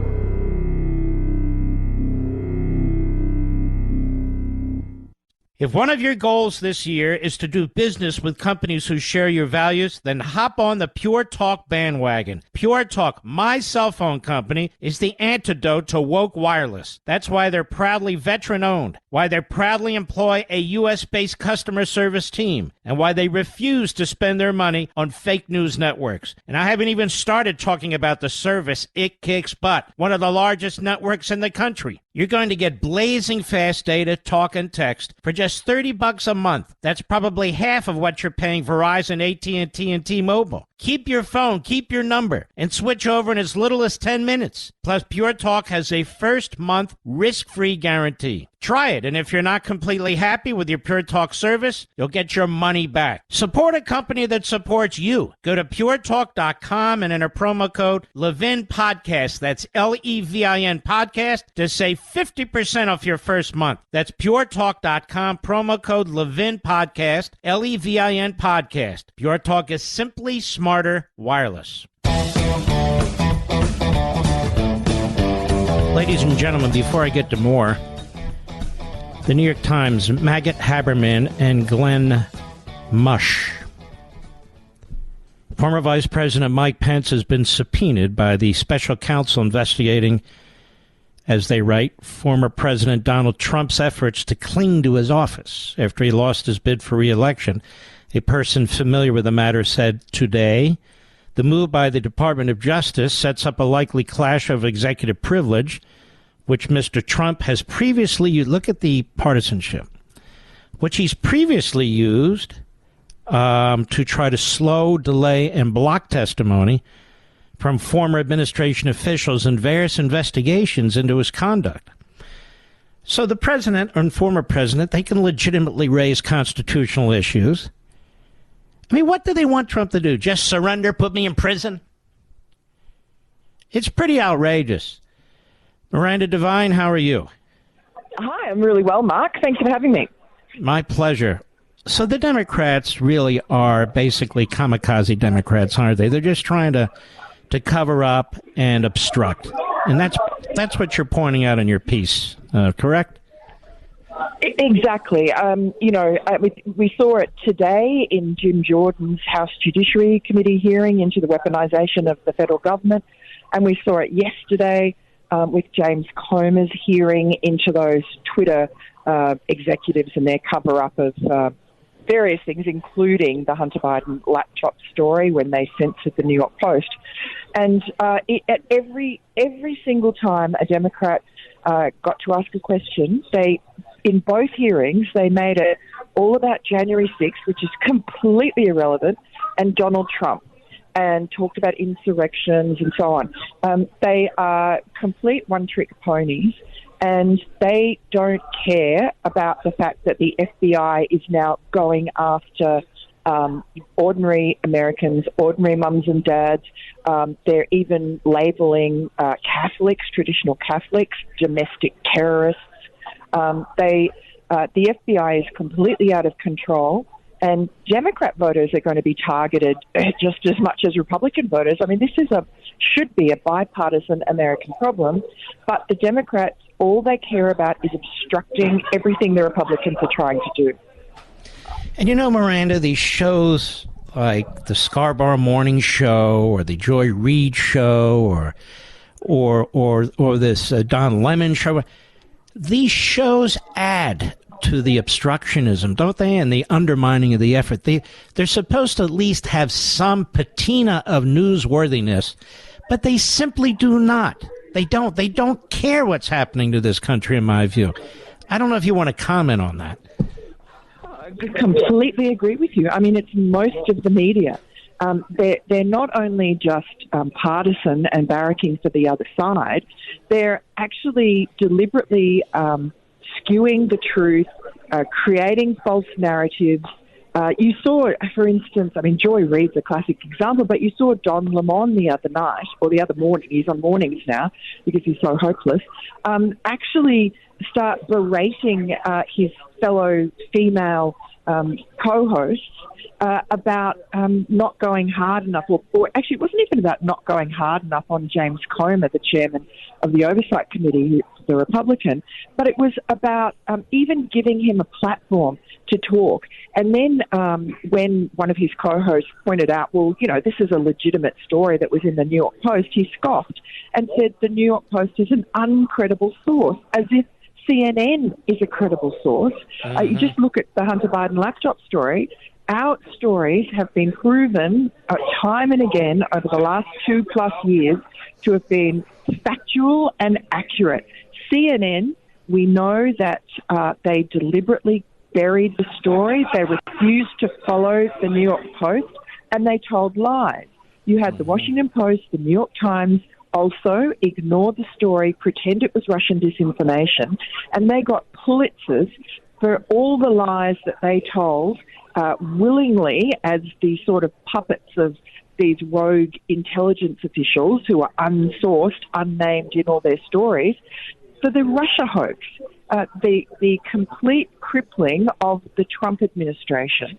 If one of your goals this year is to do business with companies who share your values, then hop on the Pure Talk bandwagon. Pure Talk, my cell phone company, is the antidote to woke wireless. That's why they're proudly veteran-owned, why they proudly employ a U.S.-based customer service team, and why they refuse to spend their money on fake news networks. And I haven't even started talking about the service it kicks butt, one of the largest networks in the country. You're going to get blazing fast data, talk, and text for just $30 a month. That's probably half of what you're paying Verizon, AT&T, and T-Mobile. Keep your phone, keep your number, and switch over in as little as 10 minutes. Plus, Pure Talk has a first-month risk-free guarantee. Try it, and if you're not completely happy with your Pure Talk service, you'll get your money back. Support a company that supports you. Go to puretalk.com and enter promo code Levin Podcast. That's Levin Podcast to save 50% off your first month. That's puretalk.com, promo code Levin Podcast, Levin Podcast. Pure Talk is simply smarter wireless. Ladies and gentlemen, before I get to more, the New York Times, Maggot Haberman and Glenn Mush. Former Vice President Mike Pence has been subpoenaed by the special counsel investigating, as they write, former President Donald Trump's efforts to cling to his office after he lost his bid for re-election. A person familiar with the matter said today, the move by the Department of Justice sets up a likely clash of executive privilege, which Mr. Trump has previously used. Look at the partisanship, which he's previously used to try to slow, delay, and block testimony from former administration officials in various investigations into his conduct. So the president and former president, they can legitimately raise constitutional issues. I mean, what do they want Trump to do? Just surrender, put me in prison? It's pretty outrageous. Miranda Devine, how are you? Hi, I'm really well, Mark. Thank you for having me. My pleasure. So the Democrats really are basically kamikaze Democrats, aren't they? They're just trying to cover up and obstruct. And that's what you're pointing out in your piece, correct? Exactly. We saw it today in Jim Jordan's House Judiciary Committee hearing into the weaponization of the federal government, and we saw it yesterday with James Comer's hearing into those Twitter executives and their cover-up of various things, including the Hunter Biden laptop story when they censored the New York Post. And at every single time a Democrat got to ask a question, in both hearings, they made it all about January 6th, which is completely irrelevant, and Donald Trump, and talked about insurrections and so on. They are complete one-trick ponies, and they don't care about the fact that the FBI is now going after ordinary Americans, ordinary mums and dads. They're even labelling Catholics, traditional Catholics, domestic terrorists. The FBI is completely out of control, and Democrat voters are going to be targeted just as much as Republican voters. I mean, this should be a bipartisan American problem, but the Democrats, all they care about is obstructing everything the Republicans are trying to do. And you know, Miranda, these shows like the Scarborough Morning Show or the Joy Reid Show or this Don Lemon Show, these shows add to the obstructionism, don't they, and the undermining of the effort. They're supposed to at least have some patina of newsworthiness, but they simply do not. They don't care what's happening to this country, in my view. I don't know if you want to comment on that. I completely agree with you. I mean, it's most of the media. They're not only just partisan and barracking for the other side, they're actually deliberately skewing the truth, creating false narratives. You saw, for instance, I mean, Joy Reid's a classic example, but you saw Don Lemon the other night, or the other morning, he's on mornings now because he's so hopeless, actually start berating his fellow female co-hosts about not going hard enough, or actually it wasn't even about not going hard enough on James Comer, the chairman of the Oversight Committee, the Republican, but it was about even giving him a platform to talk. And then when one of his co-hosts pointed out, well, you know, this is a legitimate story that was in the New York Post, he scoffed and said the New York Post is an uncredible source, as if CNN is a credible source. You just look at the Hunter Biden laptop story. Our stories have been proven time and again over the last 2+ years to have been factual and accurate. CNN, we know that they deliberately buried the story. They refused to follow the New York Post, and they told lies. You had the Washington Post, the New York Times, also ignore the story, pretend it was Russian disinformation, and they got Pulitzers for all the lies that they told willingly as the sort of puppets of these rogue intelligence officials who are unsourced, unnamed in all their stories, for the Russia hoax, the complete crippling of the Trump administration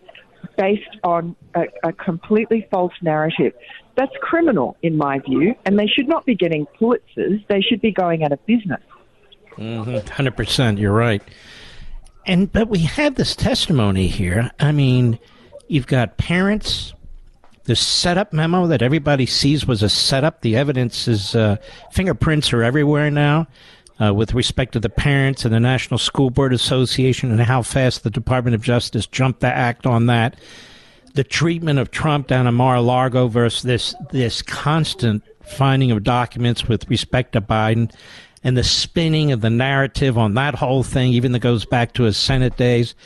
based on a completely false narrative. That's criminal, in my view, and they should not be getting Pulitzers. They should be going out of business. 100%, you're right. But we have this testimony here. I mean, you've got parents. The setup memo that everybody sees was a setup. The evidence is fingerprints are everywhere now with respect to the parents and the National School Board Association and how fast the Department of Justice jumped to act on that. The treatment of Trump down in Mar-a-Lago versus this constant finding of documents with respect to Biden and the spinning of the narrative on that whole thing, even that goes back to his Senate days.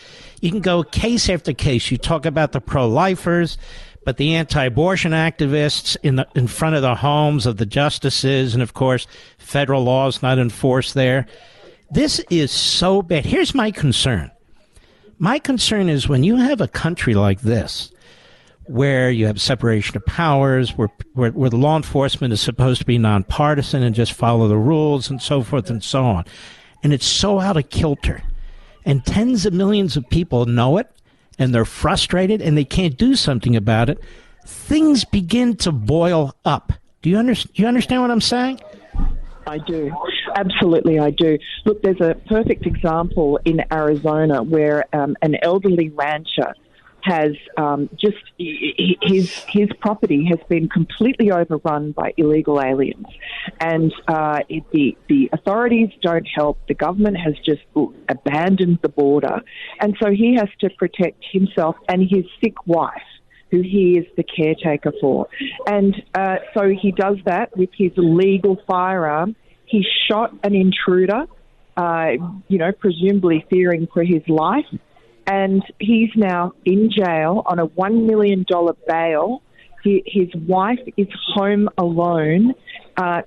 You can go case after case. You talk about the pro-lifers, but the anti-abortion activists in front of the homes of the justices, and of course, federal laws not enforced there. This is so bad. Here's my concern. My concern is when you have a country like this, where you have separation of powers, where the law enforcement is supposed to be nonpartisan and just follow the rules and so forth and so on. And it's so out of kilter. And tens of millions of people know it, and they're frustrated, and they can't do something about it. Things begin to boil up. Do you understand what I'm saying? I do. Absolutely, I do. Look, there's a perfect example in Arizona where an elderly rancher has his property has been completely overrun by illegal aliens, and the authorities don't help. The government has just abandoned the border, and so he has to protect himself and his sick wife, who he is the caretaker for. And so he does that with his legal firearm. He shot an intruder, presumably fearing for his life. And he's now in jail on a $1 million bail. His wife is home alone.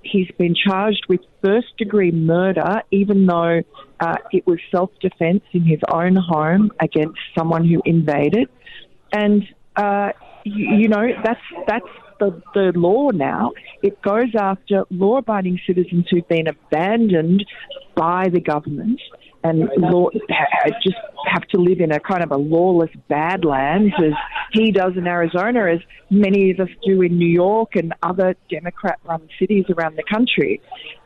He's been charged with first-degree murder, even though it was self-defense in his own home against someone who invaded. And that's the law now. It goes after law-abiding citizens who've been abandoned by the government and just have to live in a kind of a lawless badlands, as he does in Arizona, as many of us do in New York and other Democrat-run cities around the country.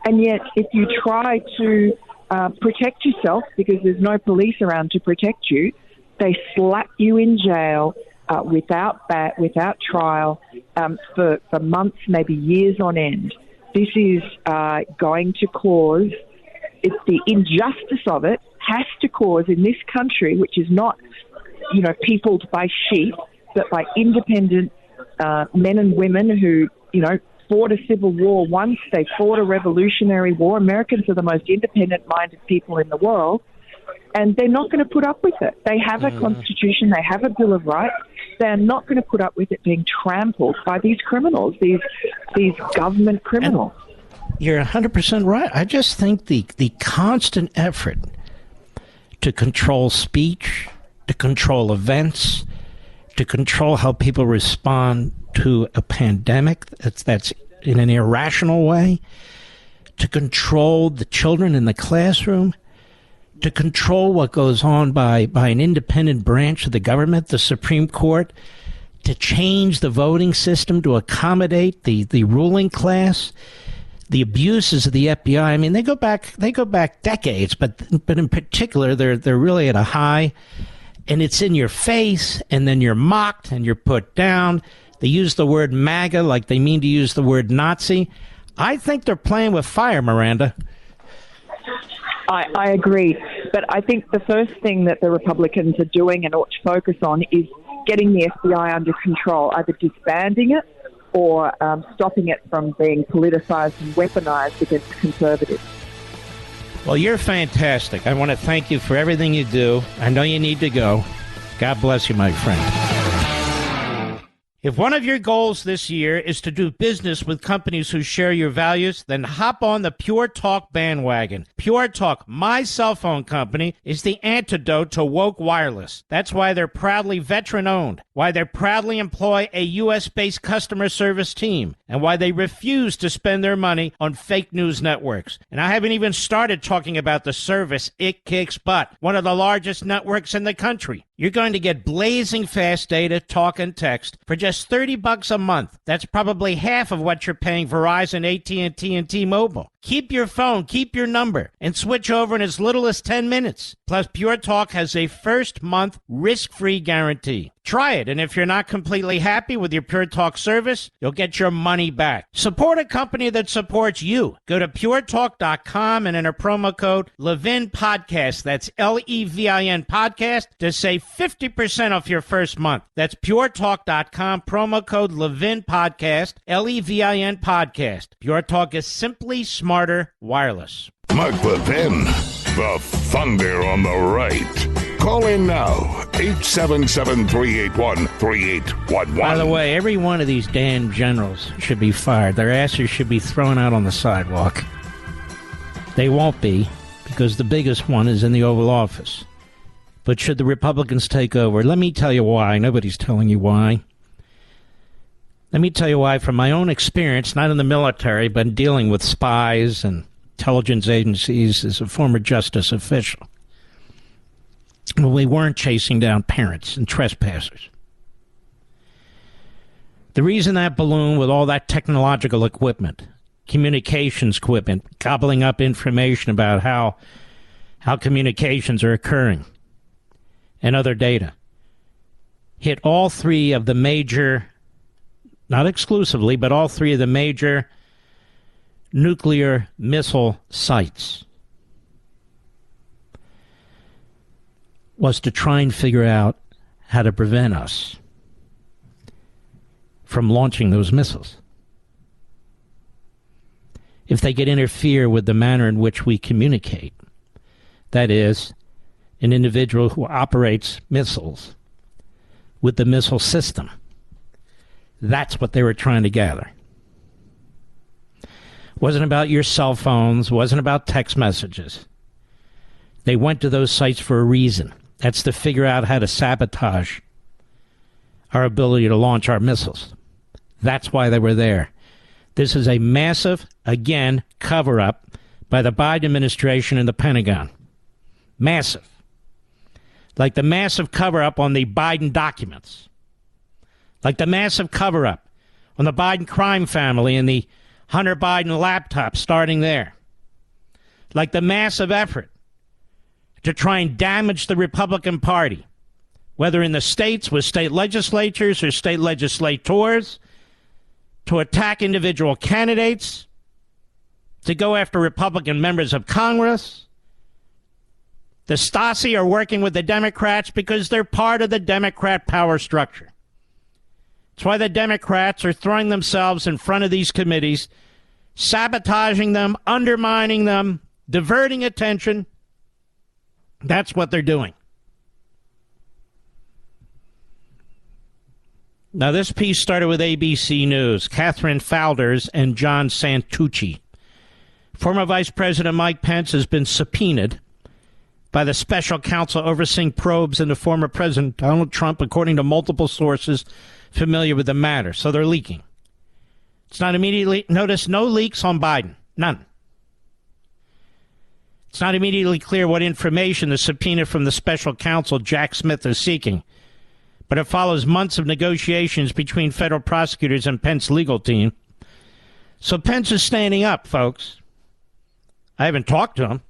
And yet, if you try to protect yourself, because there's no police around to protect you, they slap you in jail without trial for months, maybe years on end. This is going to cause... the injustice of it has to cause, in this country, which is not, peopled by sheep, but by independent men and women who, fought a civil war once. They fought a revolutionary war. Americans are the most independent-minded people in the world, and they're not going to put up with it. They have a constitution. They have a Bill of Rights. They're not going to put up with it being trampled by these criminals, these government criminals. You're 100% right. I just think the constant effort to control speech, to control events, to control how people respond to a pandemic that's in an irrational way, to control the children in the classroom, to control what goes on by an independent branch of the government, the Supreme Court, to change the voting system to accommodate the ruling class. The abuses of the FBI, I mean, they go back decades, but in particular, they're really at a high, and it's in your face, and then you're mocked and you're put down. They use the word MAGA like they mean to use the word Nazi. I think they're playing with fire, Miranda. I agree, but I think the first thing that the Republicans are doing and ought to focus on is getting the FBI under control, either disbanding it or stopping it from being politicized and weaponized against conservatives. Well, you're fantastic. I want to thank you for everything you do. I know you need to go. God bless you, my friend. If one of your goals this year is to do business with companies who share your values, then hop on the Pure Talk bandwagon. Pure Talk, my cell phone company, is the antidote to woke wireless. That's why they're proudly veteran-owned, why they proudly employ a U.S.-based customer service team, and why they refuse to spend their money on fake news networks. And I haven't even started talking about the service it kicks butt, one of the largest networks in the country. You're going to get blazing fast data, talk, and text for just $30 a month. That's probably half of what you're paying Verizon, AT&T, and T-Mobile. Keep your phone, keep your number, and switch over in as little as 10 minutes. Plus, Pure Talk has a first-month risk-free guarantee. Try it, and if you're not completely happy with your Pure Talk service, you'll get your money back. Support a company that supports you. Go to puretalk.com and enter promo code Levin Podcast. That's Levin Podcast to save 50% off your first month. That's puretalk.com, promo code Levin Podcast, Levin Podcast. Pure Talk is simply smarter wireless. Mark Levin, the thunder on the right. Call in now, 877-381-3811. By the way, every one of these damn generals should be fired. Their asses should be thrown out on the sidewalk. They won't be, because the biggest one is in the Oval Office. But should the Republicans take over, let me tell you why. Nobody's telling you why. Let me tell you why from my own experience, not in the military, but dealing with spies and intelligence agencies as a former justice official. Well, we weren't chasing down parents and trespassers. The reason that balloon with all that technological equipment, communications equipment, gobbling up information about how communications are occurring and other data. hit all three of the major, not exclusively, but all three of the major nuclear missile sites, was to try and figure out how to prevent us from launching those missiles. If they could interfere with the manner in which we communicate, that is, an individual who operates missiles with the missile system, that's what they were trying to gather. Wasn't about your cell phones, wasn't about text messages. They went to those sites for a reason. That's to figure out how to sabotage our ability to launch our missiles. That's why they were there. This is a massive, again, cover-up by the Biden administration and the Pentagon. Massive. Like the massive cover-up on the Biden documents. Like the massive cover-up on the Biden crime family and the Hunter Biden laptop starting there. Like the massive effort to try and damage the Republican Party, whether in the states with state legislatures or state legislators, to attack individual candidates, to go after Republican members of Congress. The Stasi are working with the Democrats because they're part of the Democrat power structure. That's why the Democrats are throwing themselves in front of these committees, sabotaging them, undermining them, diverting attention. That's what they're doing. Now, this piece started with ABC News, Catherine Falders and John Santucci. Former Vice President Mike Pence has been subpoenaed by the special counsel overseeing probes into former President Donald Trump, according to multiple sources familiar with the matter. So they're leaking. It's not immediately, notice no leaks on Biden. None. It's not immediately clear what information the subpoena from the special counsel Jack Smith is seeking, but it follows months of negotiations between federal prosecutors and Pence's legal team. So Pence is standing up, folks. I haven't talked to him,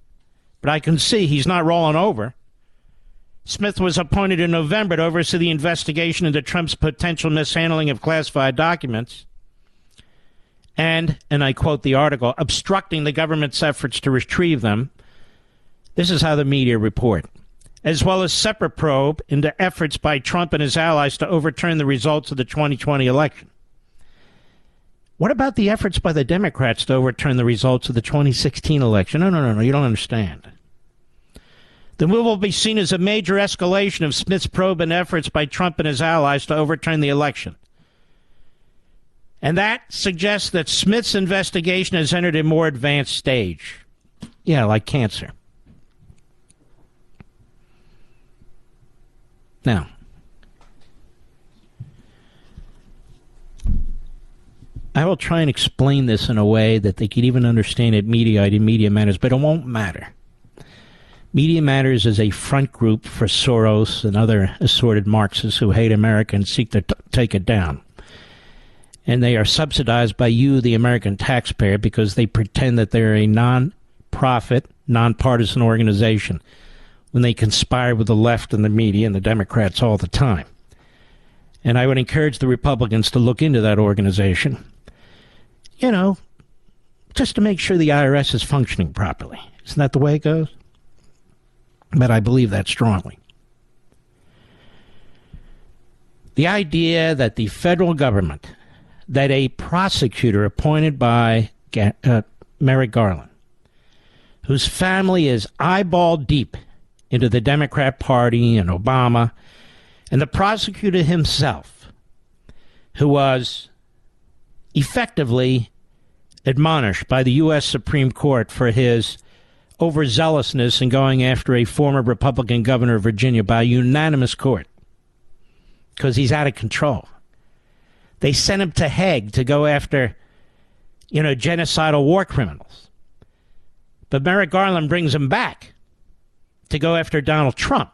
but I can see he's not rolling over. Smith was appointed in November to oversee the investigation into Trump's potential mishandling of classified documents and I quote the article, obstructing the government's efforts to retrieve them. This is how the media report. As well as separate probe into efforts by Trump and his allies to overturn the results of the 2020 election. What about the efforts by the Democrats to overturn the results of the 2016 election? No, you don't understand. The move will be seen as a major escalation of Smith's probe and efforts by Trump and his allies to overturn the election. And that suggests that Smith's investigation has entered a more advanced stage. Yeah, like cancer. Now, I will try and explain this in a way that they can even understand it in Media Matters, but it won't matter. Media Matters is a front group for Soros and other assorted Marxists who hate America and seek to take it down. And they are subsidized by you, the American taxpayer, because they pretend that they're a non-profit, nonpartisan organization when they conspire with the left and the media and the Democrats all the time. And I would encourage the Republicans to look into that organization, you know, just to make sure the IRS is functioning properly. Isn't that the way it goes? But I believe that strongly. The idea that the federal government, that a prosecutor appointed by Merrick Garland, whose family is eyeball deep into the Democrat Party and Obama, and the prosecutor himself, who was effectively admonished by the U.S. Supreme Court for his overzealousness in going after a former Republican governor of Virginia by a unanimous court, because he's out of control. They sent him to Hague to go after, genocidal war criminals. But Merrick Garland brings him back to go after Donald Trump.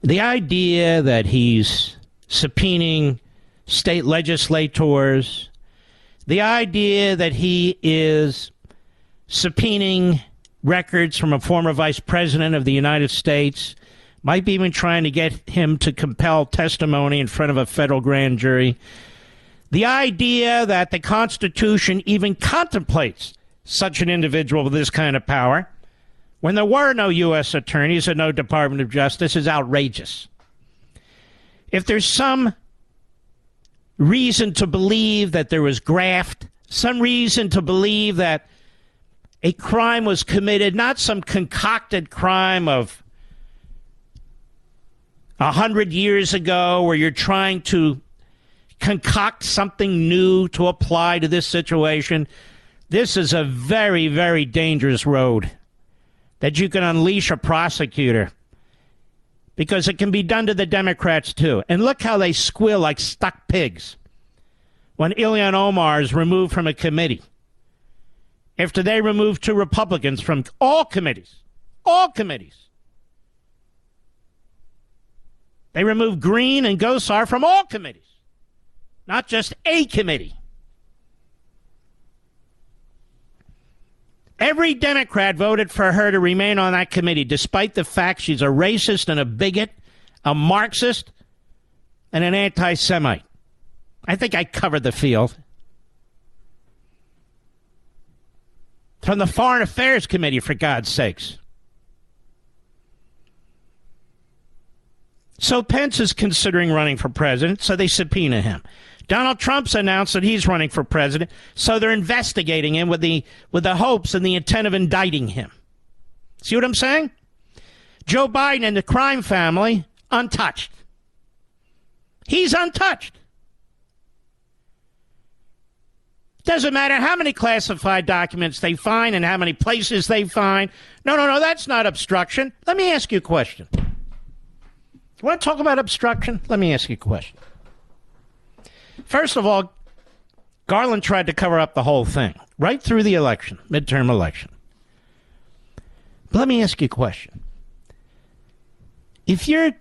The idea that he's subpoenaing state legislators, the idea that he is subpoenaing records from a former vice president of the United States, might be even trying to get him to compel testimony in front of a federal grand jury. The idea that the Constitution even contemplates such an individual with this kind of power, when there were no U.S. attorneys and no Department of Justice, is outrageous. If there's some reason to believe that there was graft, some reason to believe that a crime was committed, not some concocted crime of 100 years ago where you're trying to concoct something new to apply to this situation. This is a very, very dangerous road that you can unleash a prosecutor, because it can be done to the Democrats too. And look how they squeal like stuck pigs when Ilhan Omar is removed from a committee, after they removed 2 Republicans from all committees. They removed Green and Gosar from all committees, not just a committee. Every Democrat voted for her to remain on that committee, despite the fact she's a racist and a bigot, a Marxist, and an anti-Semite. I think I covered the field. From the Foreign Affairs Committee, for God's sakes. So Pence is considering running for president, so they subpoena him. Donald Trump's announced that he's running for president, so they're investigating him with the hopes and the intent of indicting him. See what I'm saying? Joe Biden and the crime family, untouched. He's untouched. Doesn't matter how many classified documents they find and how many places they find. No, that's not obstruction. Let me ask you a question. You want to talk about obstruction? Let me ask you a question. First of all, Garland tried to cover up the whole thing right through the election, midterm election. But let me ask you a question. If you're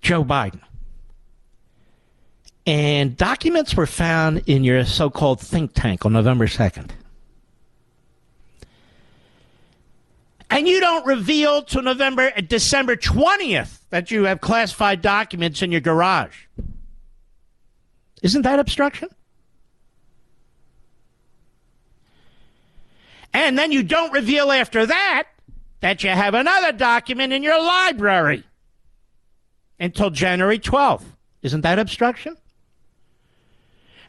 Joe Biden and documents were found in your so-called think tank on November 2nd, and you don't reveal to December 20th that you have classified documents in your garage, isn't that obstruction? And then you don't reveal after that you have another document in your library until January 12th. Isn't that obstruction?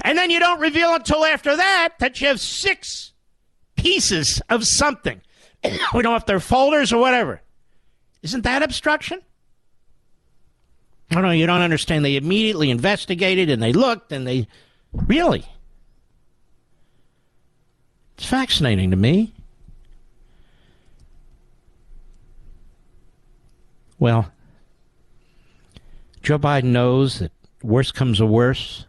And then you don't reveal until after that you have 6 pieces of something. We don't know if they're folders or whatever. Isn't that obstruction? No, you don't understand. They immediately investigated and they looked and they... Really? It's fascinating to me. Well, Joe Biden knows that worse comes to worse.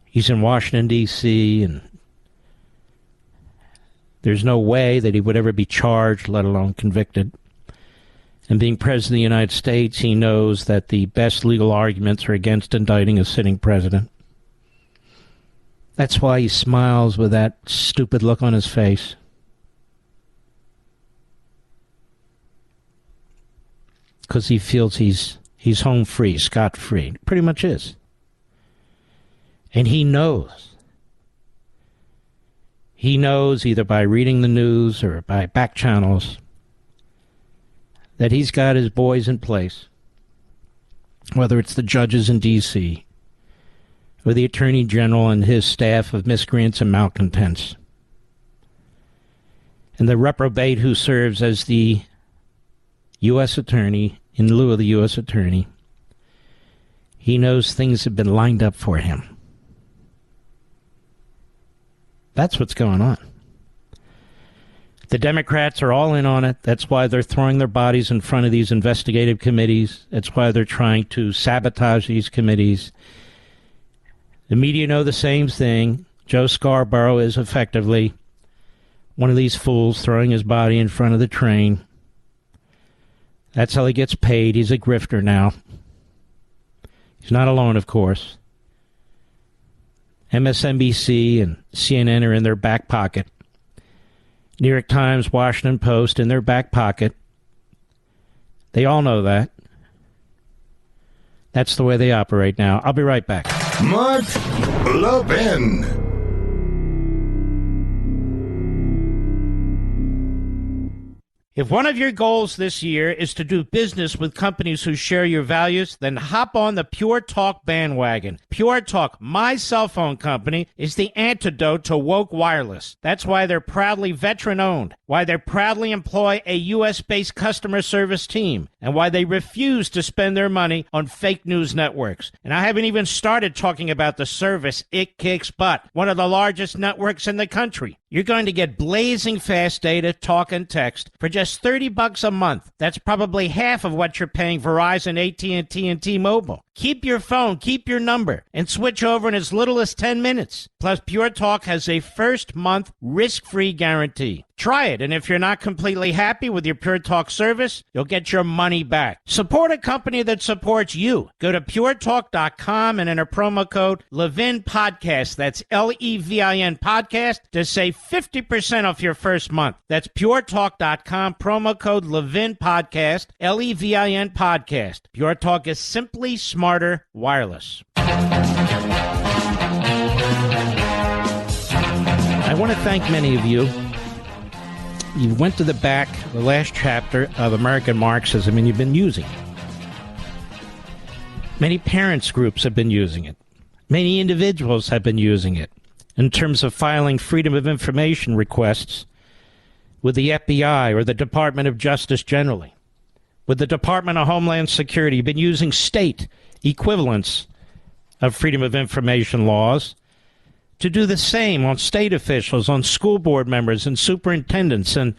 He's in Washington, D.C., and there's no way that he would ever be charged, let alone convicted. And being president of the United States, he knows that the best legal arguments are against indicting a sitting president. That's why he smiles with that stupid look on his face. Because he feels he's home free, scot-free. Pretty much is. And he knows. He knows either by reading the news or by back channels that he's got his boys in place, whether it's the judges in D.C. or the Attorney General and his staff of miscreants and malcontents, and the reprobate who serves as the U.S. Attorney in lieu of the U.S. Attorney. He knows things have been lined up for him. That's what's going on. The Democrats are all in on it. That's why they're throwing their bodies in front of these investigative committees. That's why they're trying to sabotage these committees. The media know the same thing. Joe Scarborough is effectively one of these fools throwing his body in front of the train. That's how he gets paid. He's a grifter now. He's not alone, of course. MSNBC and CNN are in their back pocket. New York Times, Washington Post in their back pocket. They all know that. That's the way they operate now. I'll be right back. Mark Levin. If one of your goals this year is to do business with companies who share your values, then hop on the Pure Talk bandwagon. Pure Talk, my cell phone company, is the antidote to woke wireless. That's why they're proudly veteran-owned, why they proudly employ a U.S.-based customer service team, and why they refuse to spend their money on fake news networks. And I haven't even started talking about the service. It kicks butt. One of the largest networks in the country. You're going to get blazing fast data, talk, and text for just $30 a month. That's probably half of what you're paying Verizon, AT&T, and T-Mobile. Keep your phone, keep your number, and switch over in as little as 10 minutes. Plus, Pure Talk has a first-month risk-free guarantee. Try it, and if you're not completely happy with your Pure Talk service, you'll get your money back. Support a company that supports you. Go to puretalk.com and enter promo code Levin Podcast. That's Levin Podcast to save 50% off your first month. That's puretalk.com, promo code Levin Podcast, Levin Podcast. Pure Talk is simply smarter wireless. I want to thank many of you. You went to the back, the last chapter of American Marxism, and you've been using it. Many parents groups have been using it. Many individuals have been using it in terms of filing Freedom of Information requests with the FBI or the Department of Justice generally, with the Department of Homeland Security. You've been using state equivalents of Freedom of Information laws to do the same on state officials, on school board members and superintendents and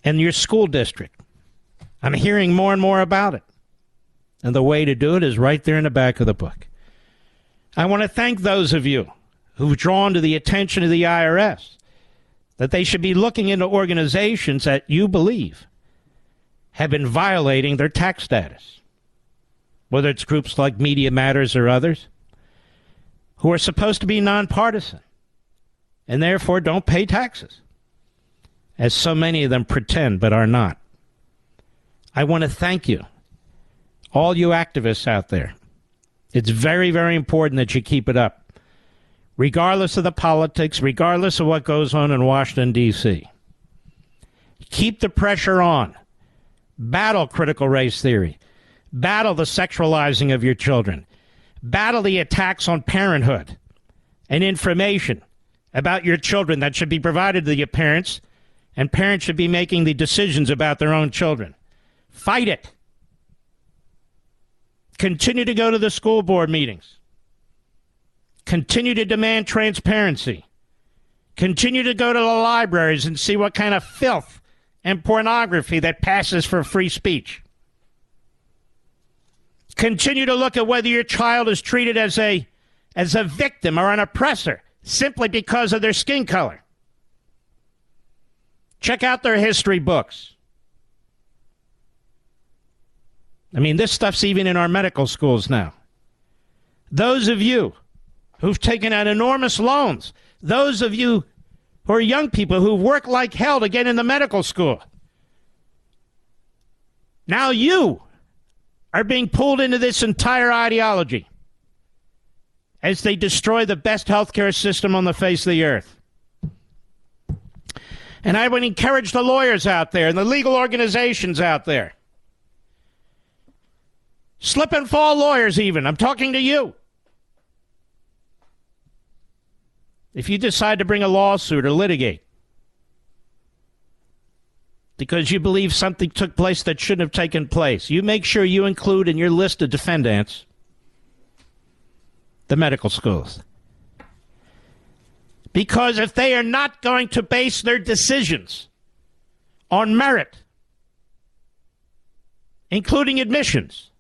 your school district. I'm hearing more and more about it. And the way to do it is right there in the back of the book. I want to thank those of you who've drawn to the attention of the IRS that they should be looking into organizations that you believe have been violating their tax status, whether it's groups like Media Matters or others, who are supposed to be nonpartisan and therefore don't pay taxes, as so many of them pretend but are not. I want to thank you, all you activists out there. It's very, very important that you keep it up, regardless of the politics, regardless of what goes on in Washington, D.C. Keep the pressure on. Battle critical race theory. Battle the sexualizing of your children. Battle the attacks on parenthood and information about your children that should be provided to your parents, and parents should be making the decisions about their own children. Fight it. Continue to go to the school board meetings. Continue to demand transparency. Continue to go to the libraries and see what kind of filth and pornography that passes for free speech. Continue to look at whether your child is treated as a victim or an oppressor simply because of their skin color. Check out their history books. I mean, this stuff's even in our medical schools now. Those of you who've taken out enormous loans, those of you who are young people who work like hell to get into medical school, now you are being pulled into this entire ideology as they destroy the best healthcare system on the face of the earth. And I would encourage the lawyers out there and the legal organizations out there, slip and fall lawyers even, I'm talking to you. If you decide to bring a lawsuit or litigate because you believe something took place that shouldn't have taken place, you make sure you include in your list of defendants the medical schools. Because if they are not going to base their decisions on merit, including admissions,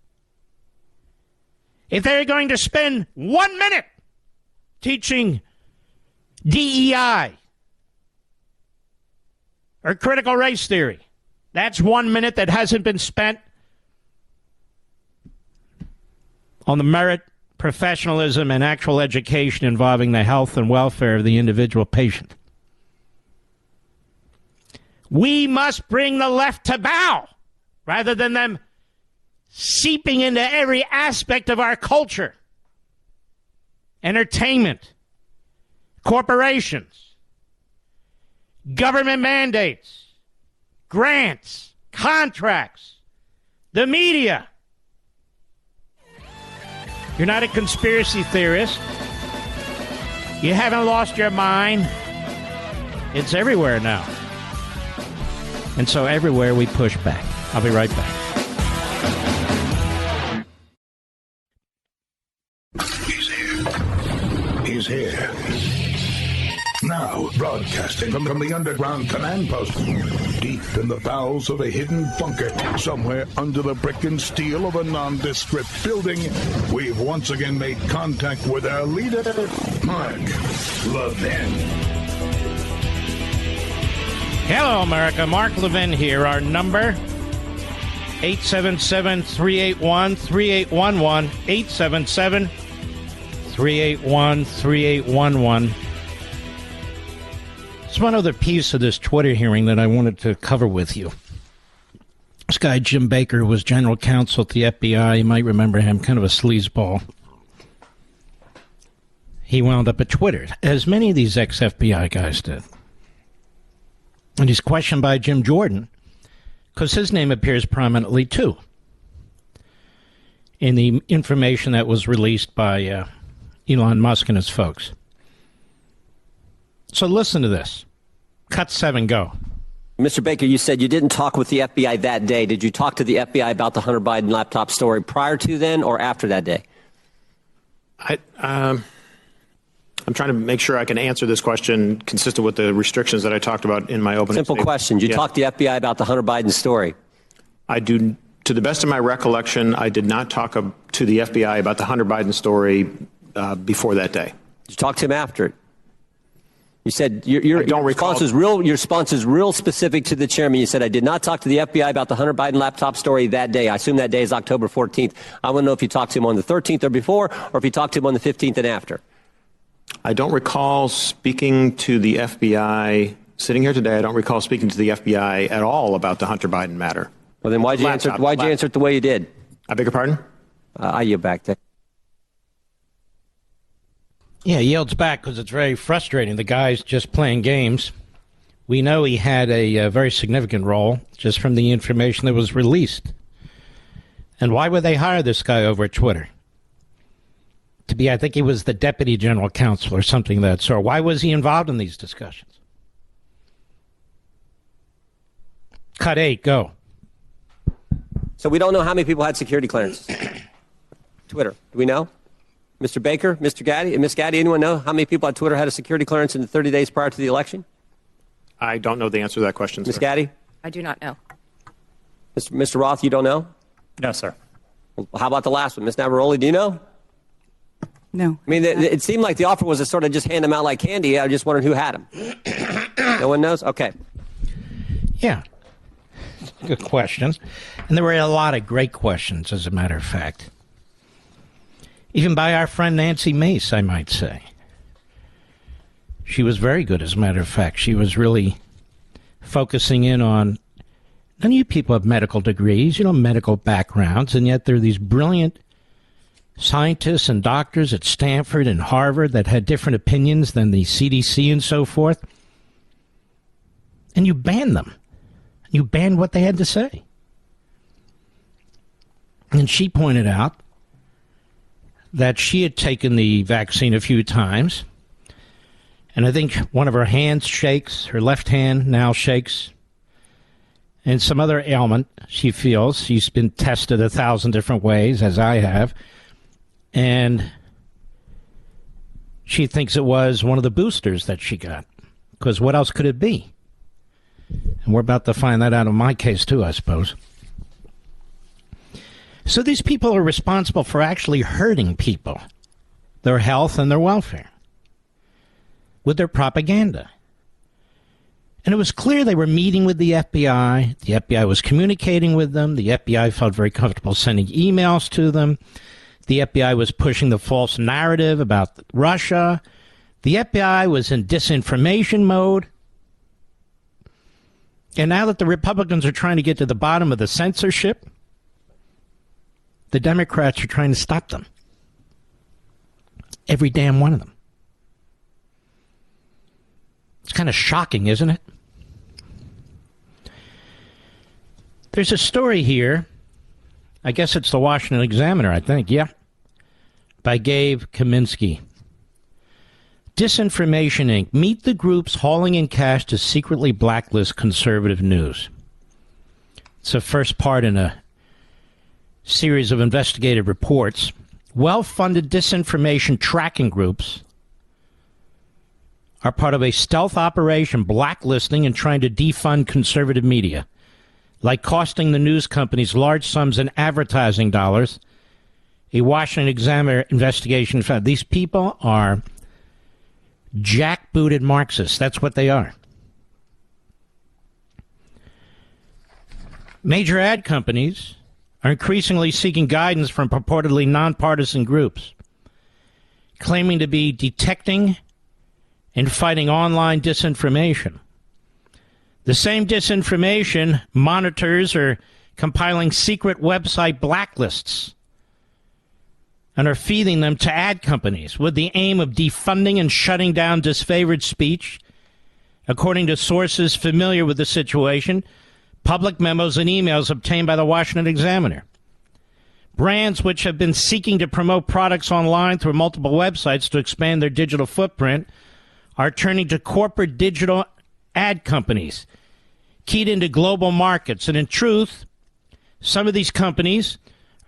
if they're going to spend 1 minute teaching DEI or critical race theory, that's 1 minute that hasn't been spent on the merit, professionalism, and actual education involving the health and welfare of the individual patient. We must bring the left to bow rather than them seeping into every aspect of our culture. Entertainment, corporations, government mandates, grants, contracts, the media. You're not a conspiracy theorist. You haven't lost your mind. It's everywhere now. And so everywhere we push back. I'll be right back. He's here. Now, broadcasting from the underground command post, deep in the bowels of a hidden bunker, somewhere under the brick and steel of a nondescript building, we've once again made contact with our leader, Mark Levin. Hello, America. Mark Levin here. Our number, 877-381-3811, 877-381-3811. There's one other piece of this Twitter hearing that I wanted to cover with you. This guy, Jim Baker, was general counsel at the FBI. You might remember him, kind of a sleazeball. He wound up at Twitter, as many of these ex-FBI guys did. And he's questioned by Jim Jordan, because his name appears prominently, too, in the information that was released by Elon Musk and his folks. So listen to this. Cut 7, go. Mr. Baker, you said you didn't talk with the FBI that day. Did you talk to the FBI about the Hunter Biden laptop story prior to then or after that day? I'm trying to make sure I can answer this question consistent with the restrictions that I talked about in my opening Simple statement. question. Did you talk to the FBI about the Hunter Biden story? I do. To the best of my recollection, I did not talk to the FBI about the Hunter Biden story before that day. Did you talk to him after it? You said your response is real specific to the chairman. You said, I did not talk to the FBI about the Hunter Biden laptop story that day. I assume that day is October 14th. I want to know if you talked to him on the 13th or before, or if you talked to him on the 15th and after. I don't recall speaking to the FBI. Sitting here today, I don't recall speaking to the FBI at all about the Hunter Biden matter. Well, then why'd you answer it the way you did? I beg your pardon? I yield back to. Yeah, he yields back because it's very frustrating. The guy's just playing games. We know he had a very significant role just from the information that was released. And why would they hire this guy over at Twitter? To be, I think he was the deputy general counsel or something of that sort. Why was he involved in these discussions? Cut 8, go. So we don't know how many people had security clearances. Twitter, do we know? Mr. Baker, Mr. Gaddy, Ms. Gaddy, anyone know how many people on Twitter had a security clearance in the 30 days prior to the election? I don't know the answer to that question, Ms. sir. Gaddy? I do not know. Mr. Roth, you don't know? No, sir. Well, how about the last one? Ms. Navaroli, do you know? No. I mean, it seemed like the offer was to sort of just hand them out like candy. I just wondered who had them. No one knows? Okay. Yeah. Good questions. And there were a lot of great questions, as a matter of fact. Even by our friend Nancy Mace, I might say. She was very good, as a matter of fact. She was really focusing in on, none of you people have medical degrees, medical backgrounds, and yet there are these brilliant scientists and doctors at Stanford and Harvard that had different opinions than the CDC and so forth. And you banned them. You banned what they had to say. And she pointed out that she had taken the vaccine a few times, and I think one of her hands shakes, her left hand now shakes, and some other ailment she feels. She's been tested 1,000 different ways, as I have, and she thinks it was one of the boosters that she got, because what else could it be? And we're about to find that out in my case, too, I suppose. So these people are responsible for actually hurting people, their health and their welfare, with their propaganda. And it was clear they were meeting with the FBI. The FBI was communicating with them. The FBI felt very comfortable sending emails to them. The FBI was pushing the false narrative about Russia. The FBI was in disinformation mode. And now that the Republicans are trying to get to the bottom of the censorship, the Democrats are trying to stop them. Every damn one of them. It's kind of shocking, isn't it? There's a story here. I guess it's the Washington Examiner, I think. Yeah. By Gabe Kaminsky. Disinformation Inc. Meet the groups hauling in cash to secretly blacklist conservative news. It's the first part in a series of investigative reports. Well-funded disinformation tracking groups are part of a stealth operation blacklisting and trying to defund conservative media, like costing the news companies large sums in advertising dollars. A Washington Examiner investigation found these people are jackbooted Marxists. That's what they are. Major ad companies are increasingly seeking guidance from purportedly nonpartisan groups, claiming to be detecting and fighting online disinformation. The same disinformation monitors are compiling secret website blacklists and are feeding them to ad companies with the aim of defunding and shutting down disfavored speech. According to sources familiar with the situation, public memos and emails obtained by the Washington Examiner. Brands which have been seeking to promote products online through multiple websites to expand their digital footprint are turning to corporate digital ad companies keyed into global markets. And in truth, some of these companies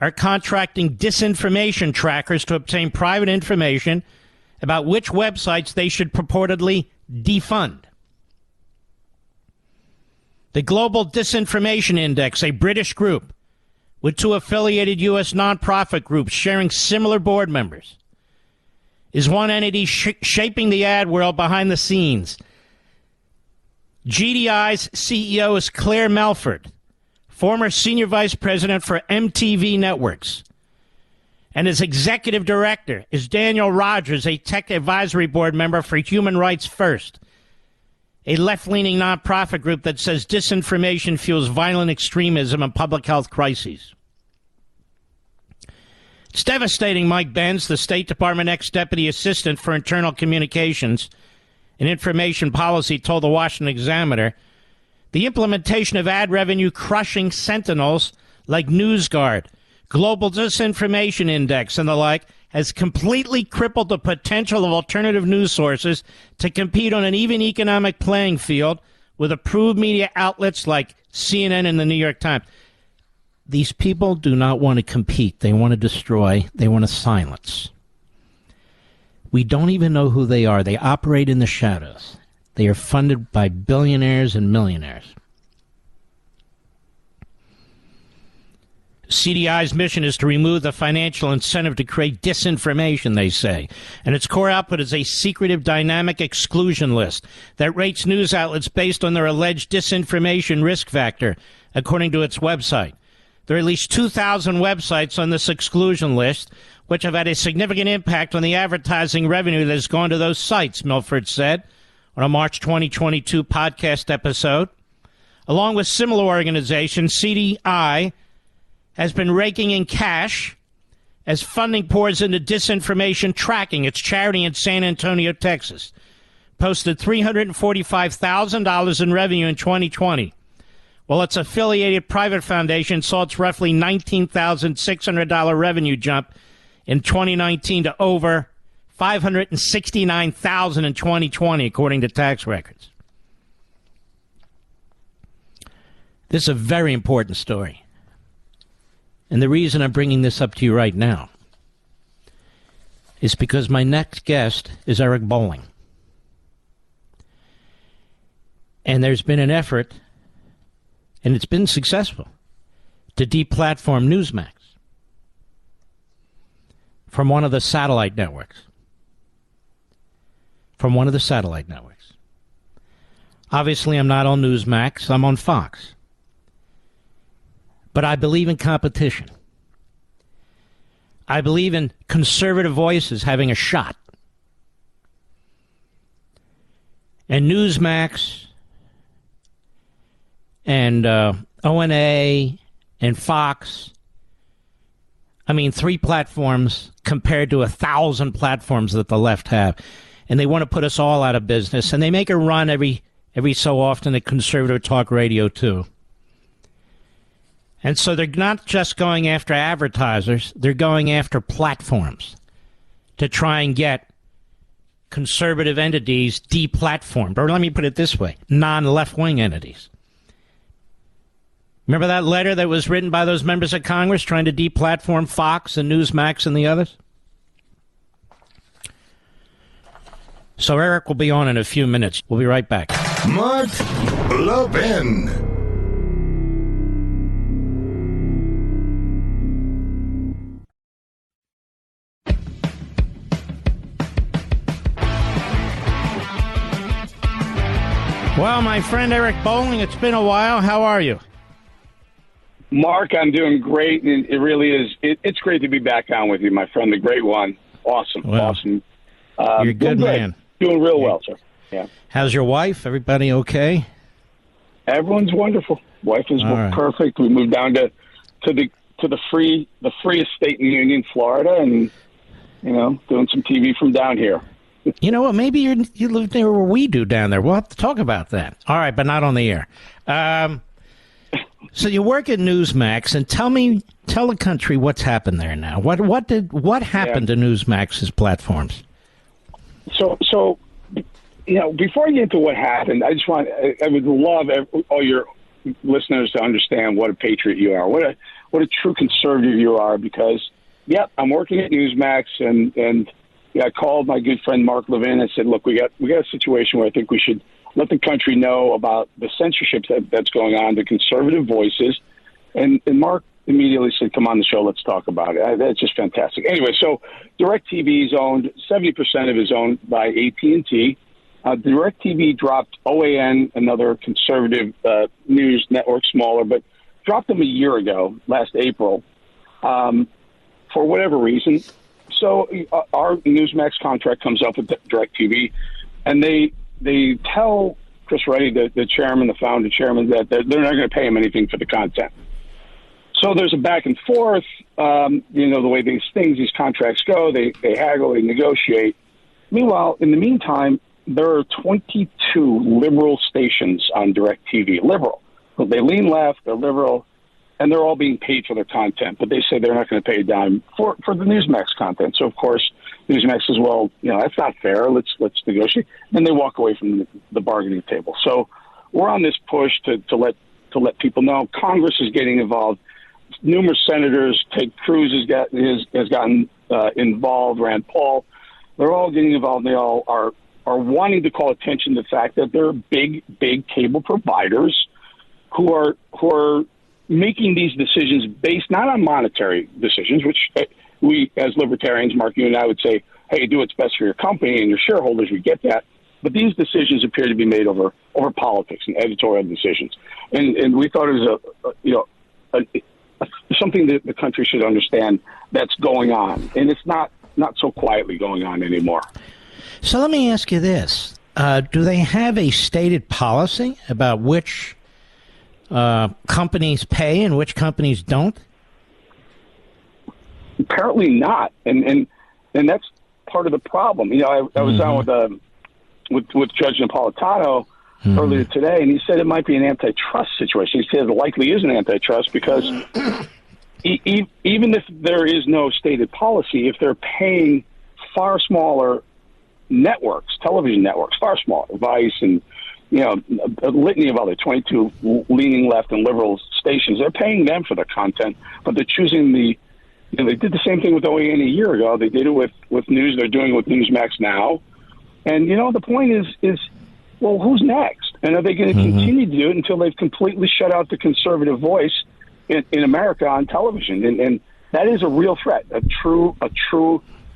are contracting disinformation trackers to obtain private information about which websites they should purportedly defund. The Global Disinformation Index, a British group with two affiliated U.S. nonprofit groups sharing similar board members, is one entity shaping the ad world behind the scenes. GDI's CEO is Claire Melford, former senior vice president for MTV Networks. And his executive director is Daniel Rogers, a tech advisory board member for Human Rights First, a left-leaning nonprofit group that says disinformation fuels violent extremism and public health crises. It's devastating, Mike Benz, the State Department ex-deputy assistant for internal communications and information policy, told the Washington Examiner. The implementation of ad revenue crushing sentinels like NewsGuard, Global Disinformation Index, and the like has completely crippled the potential of alternative news sources to compete on an even economic playing field with approved media outlets like CNN and the New York Times. These people do not want to compete. They want to destroy. They want to silence. We don't even know who they are. They operate in the shadows. They are funded by billionaires and millionaires. CDI's mission is to remove the financial incentive to create disinformation, they say. And its core output is a secretive dynamic exclusion list that rates news outlets based on their alleged disinformation risk factor, according to its website. There are at least 2,000 websites on this exclusion list, which have had a significant impact on the advertising revenue that has gone to those sites, Milford said on a March 2022 podcast episode. Along with similar organizations, CDI has been raking in cash as funding pours into disinformation tracking. Its charity in San Antonio, Texas, posted $345,000 in revenue in 2020, while its affiliated private foundation saw its roughly $19,600 revenue jump in 2019 to over $569,000 in 2020, according to tax records. This is a very important story. And the reason I'm bringing this up to you right now is because my next guest is Eric Bolling. And there's been an effort, and it's been successful, to deplatform Newsmax from one of the satellite networks. Obviously, I'm not on Newsmax. I'm on Fox. But I believe in competition. I believe in conservative voices having a shot. And Newsmax and ONA and Fox. I mean, 3 platforms compared to 1,000 platforms that the left have. And they want to put us all out of business. And they make a run every so often at conservative talk radio, too. And so they're not just going after advertisers. They're going after platforms to try and get conservative entities deplatformed. Or let me put it this way, non-left-wing entities. Remember that letter that was written by those members of Congress trying to deplatform Fox and Newsmax and the others? So Eric will be on in a few minutes. We'll be right back. Mark Levin. Well, my friend Eric Bowling, it's been a while. How are you? Mark, I'm doing great. It really is. It's great to be back on with you, my friend, the great one. Awesome. Well, awesome. You're a good man. Doing real well, sir. Yeah. How's your wife? Everybody okay? Everyone's wonderful. Wife is perfect. We moved down to the freest state in the Union, Florida, and doing some TV from down here. You know what? Maybe you live there where we do down there. We'll have to talk about that. All right, but not on the air. So you work at Newsmax, and tell the country what's happened there now. What happened to Newsmax's platforms? So before I get into what happened, I would love all your listeners to understand what a patriot you are, what a true conservative you are. Because I'm working at Newsmax, and I called my good friend Mark Levin and said, look, we got a situation where I think we should let the country know about the censorship that's going on, the conservative voices. And Mark immediately said, come on the show, let's talk about it. That's just fantastic. Anyway, so DirecTV is owned, 70% of it is owned by AT&T. DirecTV dropped OAN, another conservative news network, smaller, but dropped them a year ago, last April, for whatever reason. So our Newsmax contract comes up with DirecTV, and they tell Chris Reddy, the chairman, the founder chairman, that they're not going to pay him anything for the content. So there's a back and forth. The way these contracts go, they haggle, they negotiate. Meanwhile, in the meantime, there are 22 liberal stations on DirecTV. Liberal. So they lean left, they're liberal, and they're all being paid for their content. But they say they're not going to pay a dime for the Newsmax content. So, of course, Newsmax says, well, that's not fair. Let's negotiate. And they walk away from the bargaining table. So we're on this push to let people know. Congress is getting involved. Numerous senators, Ted Cruz has gotten involved, Rand Paul. They're all getting involved. They all are wanting to call attention to the fact that there are big cable providers who are making these decisions based not on monetary decisions, which we as libertarians, Mark, you and I would say, hey, do what's best for your company and your shareholders. We get that. But these decisions appear to be made over politics and editorial decisions. And we thought it was something that the country should understand that's going on. And it's not so quietly going on anymore. So let me ask you this. Do they have a stated policy about which companies pay and which companies don't? Apparently not. And that's part of the problem. I was on with Judge Napolitano earlier today, and he said it might be an antitrust situation. He said it likely is an antitrust because even if there is no stated policy, if they're paying far smaller networks, television networks, far smaller, Vice and a litany of other 22 leaning left and liberal stations, they're paying them for the content, but they're choosing they did the same thing with OAN a year ago. They did it with news. They're doing it with Newsmax now. And, the point is, well, who's next? And are they going to continue to do it until they've completely shut out the conservative voice in America on television? And that is a real threat, a true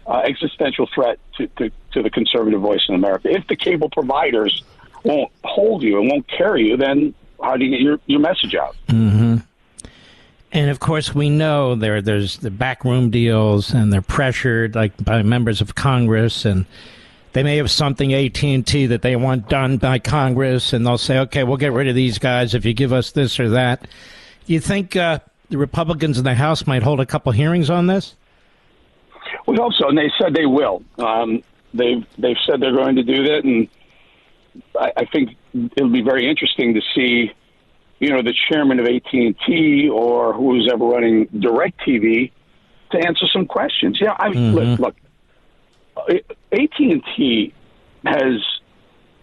existential threat to the conservative voice in America. If the cable providers won't hold you and won't carry you, then how do you get your message out? Mm-hmm. And, of course, we know there's the backroom deals, and they're pressured by members of Congress, and They may have something AT&T that they want done by Congress, and they'll say, okay, we'll get rid of these guys if you give us this or that. You think the Republicans in the House might hold a couple hearings on this? We hope so, and they said they will. They've said they're going to do that, and I think it'll be very interesting to see, the chairman of AT&T or who's ever running DirecTV to answer some questions. Look, AT&T has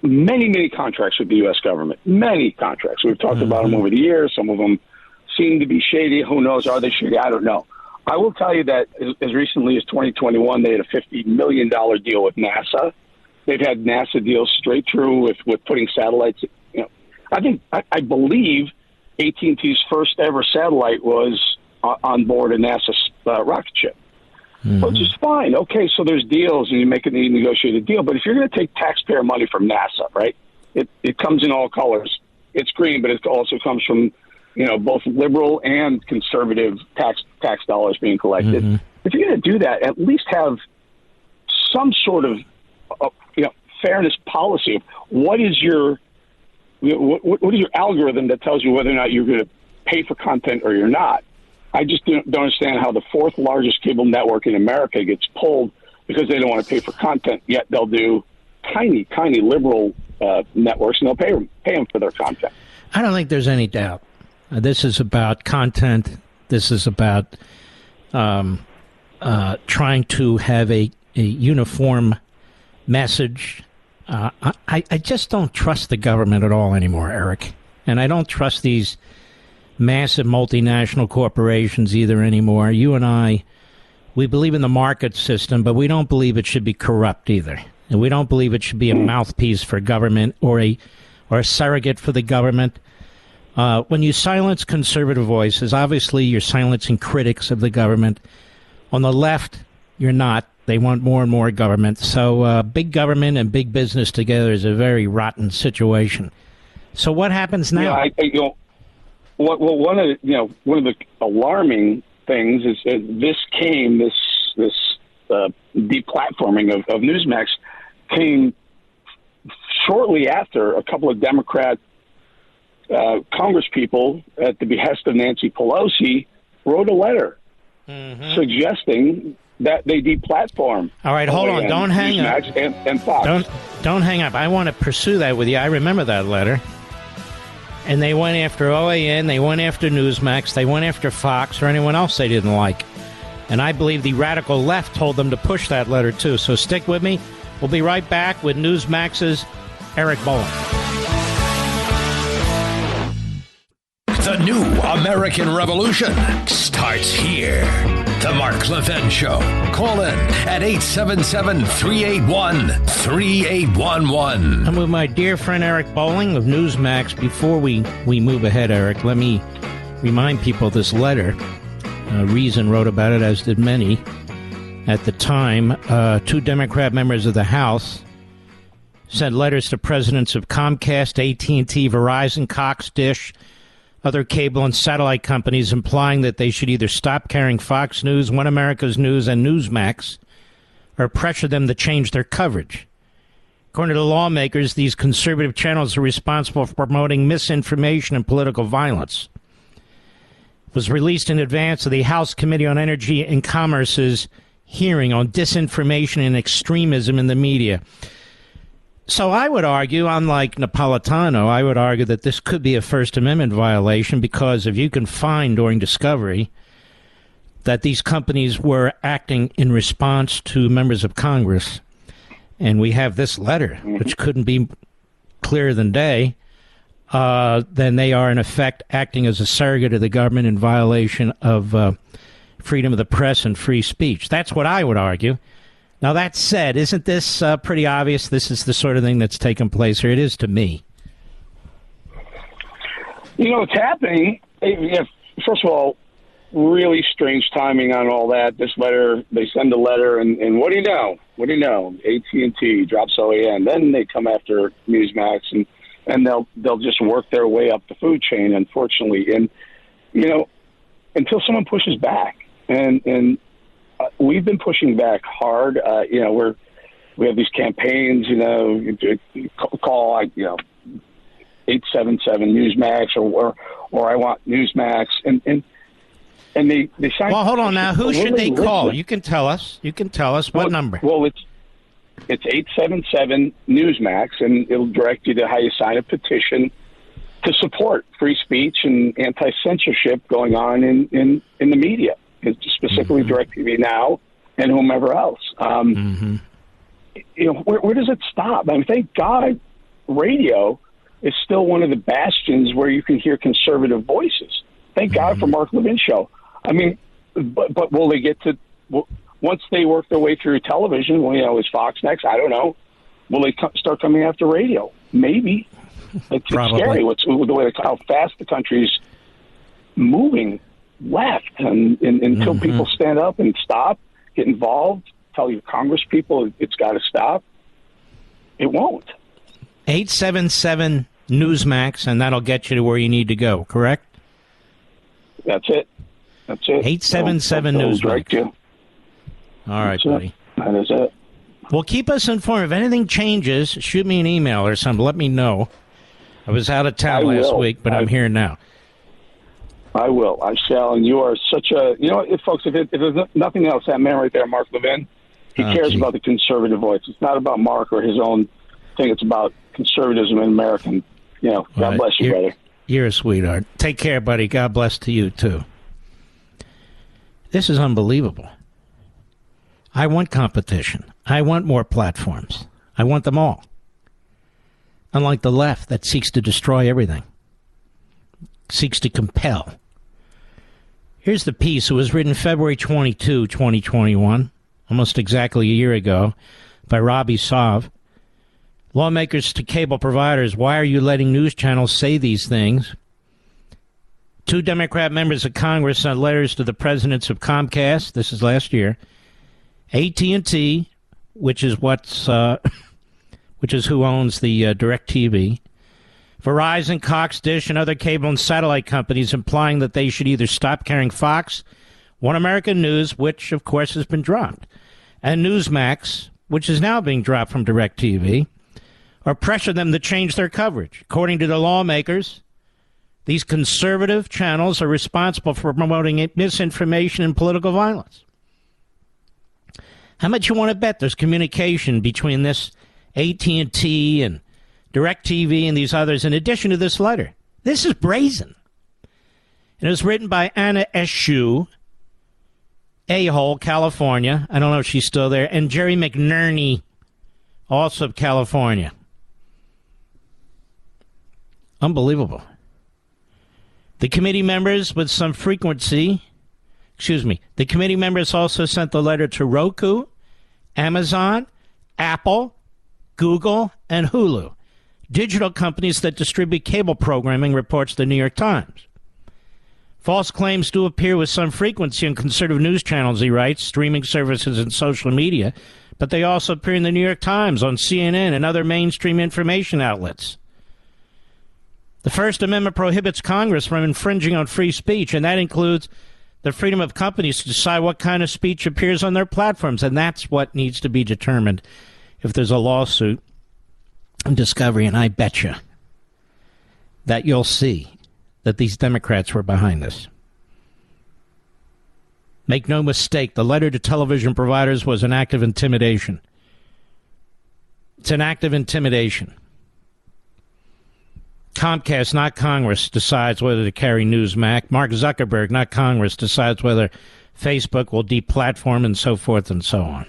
many contracts with the U.S. government. Many contracts. We've talked about them over the years. Some of them seem to be shady. Who knows? Are they shady? I don't know. I will tell you that as recently as 2021, they had a $50 million deal with NASA. They've had NASA deals straight through with putting satellites. I believe AT&T's first ever satellite was on board a NASA rocket ship, which is fine. Okay, so there's deals, and you make a negotiated deal. But if you're going to take taxpayer money from NASA, right? It comes in all colors. It's green, but it also comes from both liberal and conservative tax dollars being collected. If you're going to do that, at least have some sort of fairness policy. What is your what is your algorithm that tells you whether or not you're going to pay for content or you're not? I just don't understand how the fourth largest cable network in America gets pulled because they don't want to pay for content, yet they'll do tiny liberal networks, and they'll pay them for their content. I don't think there's any doubt. This is about content. This is about trying to have a uniform message. I just don't trust the government at all anymore, Eric. And I don't trust these massive multinational corporations either anymore. You and I, we believe in the market system, but we don't believe it should be corrupt either. And we don't believe it should be a mouthpiece for government or a surrogate for the government. When you silence conservative voices, obviously you're silencing critics of the government. On the left, you're not. They want more and more government. So big government and big business together is a very rotten situation. So what happens now? One of the alarming things is this deplatforming of Newsmax came shortly after a couple of Democrat Congress people, at the behest of Nancy Pelosi, wrote a letter suggesting that they deplatform. All right, hold on. Don't hang up. And Fox. Don't hang up. I want to pursue that with you. I remember that letter. And they went after OAN, they went after Newsmax, they went after Fox or anyone else they didn't like. And I believe the radical left told them to push that letter too. So stick with me. We'll be right back with Newsmax's Eric Bolling. The new American Revolution starts here. The Mark Levin Show. Call in at 877-381-3811. I'm with my dear friend Eric Bolling of Newsmax. Before we move ahead, Eric, let me remind people of this letter. Reason wrote about it, as did many. At the time, two Democrat members of the House sent letters to presidents of Comcast, AT&T, Verizon, Cox, Dish, other cable and satellite companies, implying that they should either stop carrying Fox News, One America's News, and Newsmax, or pressure them to change their coverage. According to the lawmakers, these conservative channels are responsible for promoting misinformation and political violence. It was released in advance of the House Committee on Energy and Commerce's hearing on disinformation and extremism in the media. So I would argue, unlike Napolitano, I would argue that this could be a First Amendment violation, because if you can find during discovery that these companies were acting in response to members of Congress, and we have this letter, which couldn't be clearer than day, then they are in effect acting as a surrogate of the government in violation of freedom of the press and free speech. That's what I would argue. Now, that said, isn't this pretty obvious? This is the sort of thing that's taken place here. It is to me. It's happening. First of all, really strange timing on all that. This letter, they send a letter, and what do you know? AT&T drops OAN. Then they come after Newsmax, and they'll just work their way up the food chain, unfortunately. And, until someone pushes back. And we've been pushing back hard. we have these campaigns, call 877 Newsmax or I want Newsmax, and they sign. Well, hold on now. Who should they call? You can tell us. What number? Well, it's 877 Newsmax, and it'll direct you to how you sign a petition to support free speech and anti-censorship going on in the media, specifically DirecTV Now and whomever else. Where does it stop? I mean, thank God, radio is still one of the bastions where you can hear conservative voices. Thank God for Mark Levin show. I mean, but will they get to once they work their way through television? Well, is Fox next? I don't know. Will they start coming after radio? Maybe. It's scary. How fast the country's moving left, and until people stand up and stop, get involved, tell your Congress people it's got to stop, it won't. 877 Newsmax, and that'll get you to where you need to go, correct? That's it. 877 Newsmax. All right, buddy. That is it. Well, keep us informed. If anything changes, shoot me an email or something. Let me know. I was out of town last week, but I'm here now. I will. I shall. And you are such a... folks, if there's nothing else, that man right there, Mark Levin, he cares about the conservative voice. It's not about Mark or his own thing. It's about conservatism in America. God bless you, brother. You're a sweetheart. Take care, buddy. God bless to you, too. This is unbelievable. I want competition. I want more platforms. I want them all. Unlike the left that seeks to destroy everything, seeks to compel. Here's the piece. It was written February 22, 2021, almost exactly a year ago, by Robbie Sov. Lawmakers to cable providers, why are you letting news channels say these things? 2 Democrat members of Congress sent letters to the presidents of Comcast, this is last year, AT&T, which is who owns the DirecTV, Verizon, Cox, Dish, and other cable and satellite companies, implying that they should either stop carrying Fox, One American News, which of course has been dropped, and Newsmax, which is now being dropped from DirecTV, or pressure them to change their coverage. According to the lawmakers, these conservative channels are responsible for promoting misinformation and political violence. How much you want to bet there's communication between this AT&T and DirecTV and these others in addition to this letter? This is brazen. And it was written by Anna Eshu, A-hole, California. I don't know if she's still there. And Jerry McNerney, also of California. Unbelievable. The committee members with some frequency, the committee members also sent the letter to Roku, Amazon, Apple, Google, and Hulu, digital companies that distribute cable programming, reports the New York Times. False claims do appear with some frequency on conservative news channels, he writes, streaming services and social media, but they also appear in the New York Times, on CNN, and other mainstream information outlets. The First Amendment prohibits Congress from infringing on free speech, and that includes the freedom of companies to decide what kind of speech appears on their platforms, and that's what needs to be determined if there's a lawsuit and discovery, and I bet you that you'll see that these Democrats were behind this. Make no mistake, the letter to television providers was an act of intimidation. It's an act of intimidation. Comcast, not Congress, decides whether to carry Newsmax. Mark Zuckerberg, not Congress, decides whether Facebook will deplatform and so forth and so on.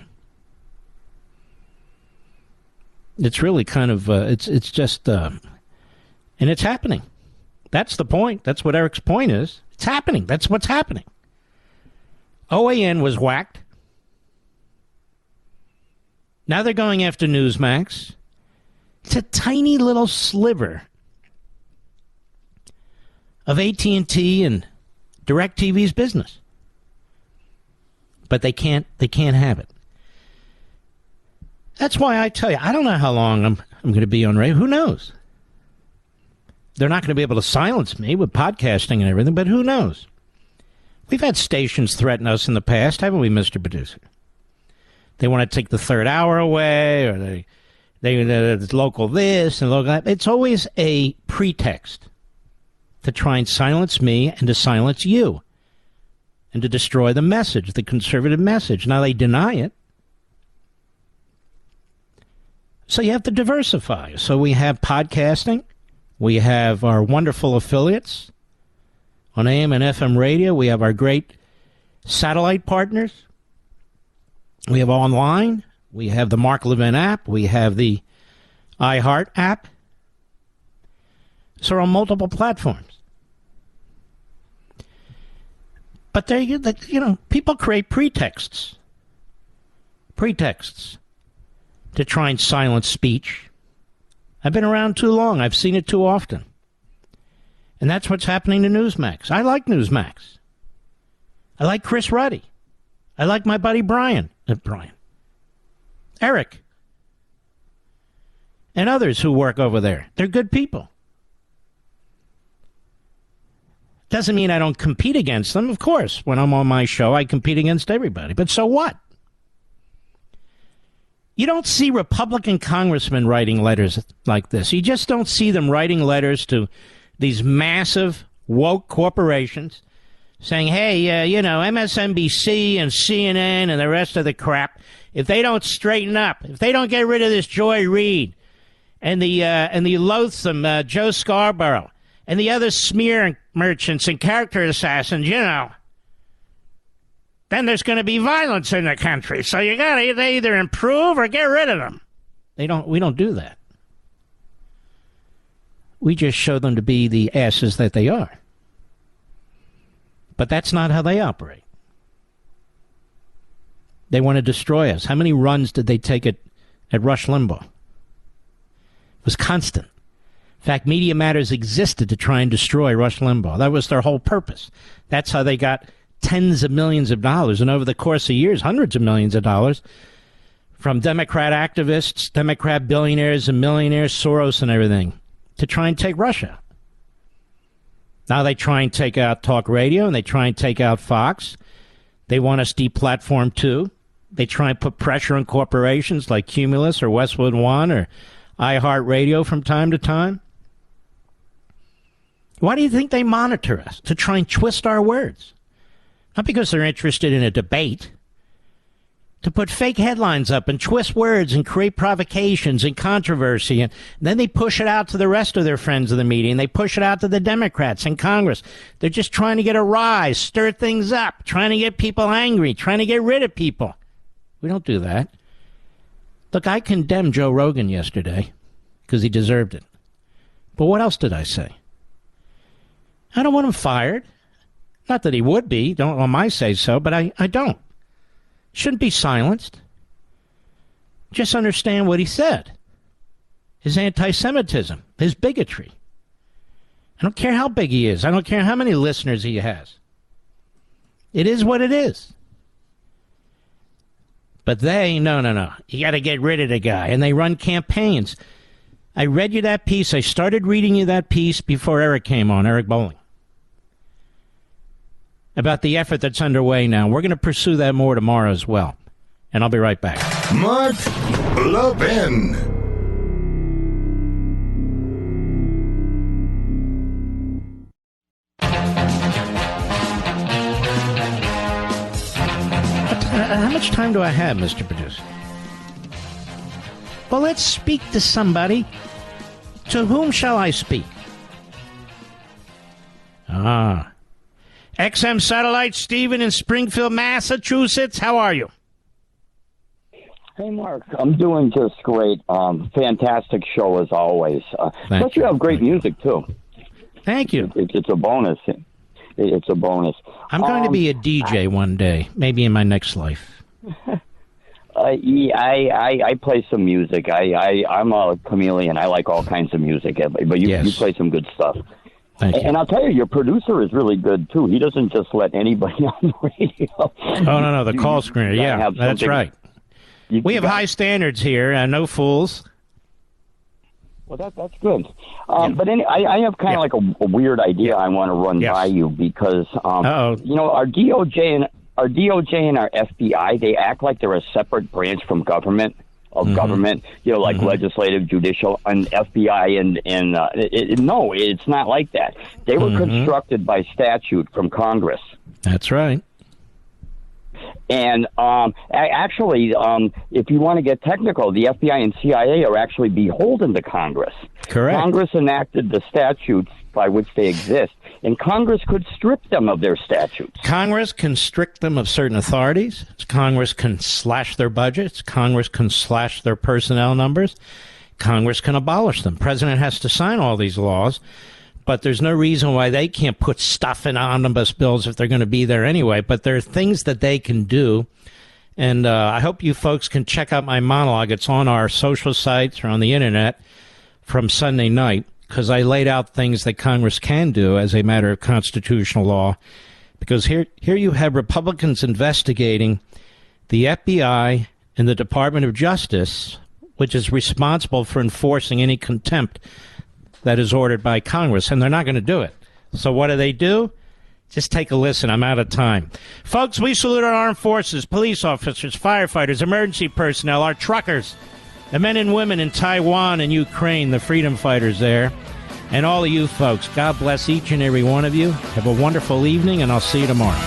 It's really kind of, it's just, and it's happening. That's the point. That's what Eric's point is. It's happening. That's what's happening. OAN was whacked. Now they're going after Newsmax. It's a tiny little sliver of AT&T and DirecTV's business. But they can't have it. That's why I tell you, I don't know how long I'm going to be on radio. Who knows? They're not going to be able to silence me with podcasting and everything, but who knows? We've had stations threaten us in the past, haven't we, Mr. Producer? They want to take the third hour away, or they local this and local that. It's always a pretext to try and silence me and to silence you and to destroy the message, the conservative message. Now, they deny it. So you have to diversify. So we have podcasting. We have our wonderful affiliates on AM and FM radio. We have our great satellite partners. We have online. We have the Mark Levin app. We have the iHeart app. So we're on multiple platforms. But people create pretexts to try and silence speech. I've been around too long. I've seen it too often. And that's what's happening to Newsmax. I like Newsmax. I like Chris Ruddy. I like my buddy Eric, and others who work over there. They're good people. Doesn't mean I don't compete against them. Of course, when I'm on my show, I compete against everybody. But so what? You don't see Republican congressmen writing letters like this. You just don't see them writing letters to these massive woke corporations saying, hey, MSNBC and CNN and the rest of the crap, if they don't straighten up, if they don't get rid of this Joy Reid and the loathsome Joe Scarborough and the other smear merchants and character assassins, then there's going to be violence in the country. So you got to either improve or get rid of them. We don't do that. We just show them to be the asses that they are. But that's not how they operate. They want to destroy us. How many runs did they take at Rush Limbaugh? It was constant. In fact, Media Matters existed to try and destroy Rush Limbaugh. That was their whole purpose. That's how they got tens of millions of dollars, and over the course of years, hundreds of millions of dollars from Democrat activists, Democrat billionaires and millionaires, Soros and everything, to try and take Russia. Now they try and take out talk radio, and they try and take out Fox. They want us deplatformed too. They try and put pressure on corporations like Cumulus or Westwood One or iHeartRadio from time to time. Why do you think they monitor us? To try and twist our words. Not because they're interested in a debate. To put fake headlines up and twist words and create provocations and controversy. And then they push it out to the rest of their friends of the media. And they push it out to the Democrats in Congress. They're just trying to get a rise, stir things up, trying to get people angry, trying to get rid of people. We don't do that. Look, I condemned Joe Rogan yesterday because he deserved it. But what else did I say? I don't want him fired. Not that he would be. Don't on my say so, but I don't. Shouldn't be silenced. Just understand what he said. His anti-Semitism, his bigotry. I don't care how big he is. I don't care how many listeners he has. It is what it is. But they, no. You got to get rid of the guy. And they run campaigns. I read you that piece. I started reading you that piece before Eric came on, Eric Bolling, about the effort that's underway now. We're going to pursue that more tomorrow as well. And I'll be right back. Mark Levin. How much time do I have, Mr. Producer? Well, let's speak to somebody. To whom shall I speak? XM Satellite, Stephen in Springfield, Massachusetts. How are you? Hey, Mark. I'm doing just great. Fantastic show as always. Plus, you have great music, too. Thank you. It's a bonus. It's a bonus. I'm going to be a DJ one day, maybe in my next life. I play some music. I'm a chameleon. I like all kinds of music, but you play some good stuff. Thank you. And I'll tell you, your producer is really good, too. He doesn't just let anybody on the radio. Oh, no, the call screener. Yeah, that's right. We have high standards here, no fools. Well, that's good. But I have kind of like a weird idea I want to run by you because, our DOJ our DOJ and our FBI, they act like they're a separate branch from government. Government, like legislative, judicial, and FBI, no, it's not like that. They were constructed by statute from Congress. That's right. And actually, if you want to get technical, the FBI and CIA are actually beholden to Congress. Correct. Congress enacted the statutes by which they exist, and Congress could strip them of their statutes. Congress can strict them of certain authorities. Congress can slash their budgets. Congress can slash their personnel numbers. Congress can abolish them. President has to sign all these laws, but there's no reason why they can't put stuff in omnibus bills if they're going to be there anyway. But there are things that they can do, and I hope you folks can check out my monologue. It's on our social sites or on the internet from Sunday night, because I laid out things that Congress can do as a matter of constitutional law. Because here you have Republicans investigating the FBI and the Department of Justice, which is responsible for enforcing any contempt that is ordered by Congress, and they're not going to do it. So what do? Just take a listen. I'm out of time. Folks, we salute our armed forces, police officers, firefighters, emergency personnel, our truckers, the men and women in Taiwan and Ukraine, the freedom fighters there, and all of you folks. God bless each and every one of you. Have a wonderful evening, and I'll see you tomorrow.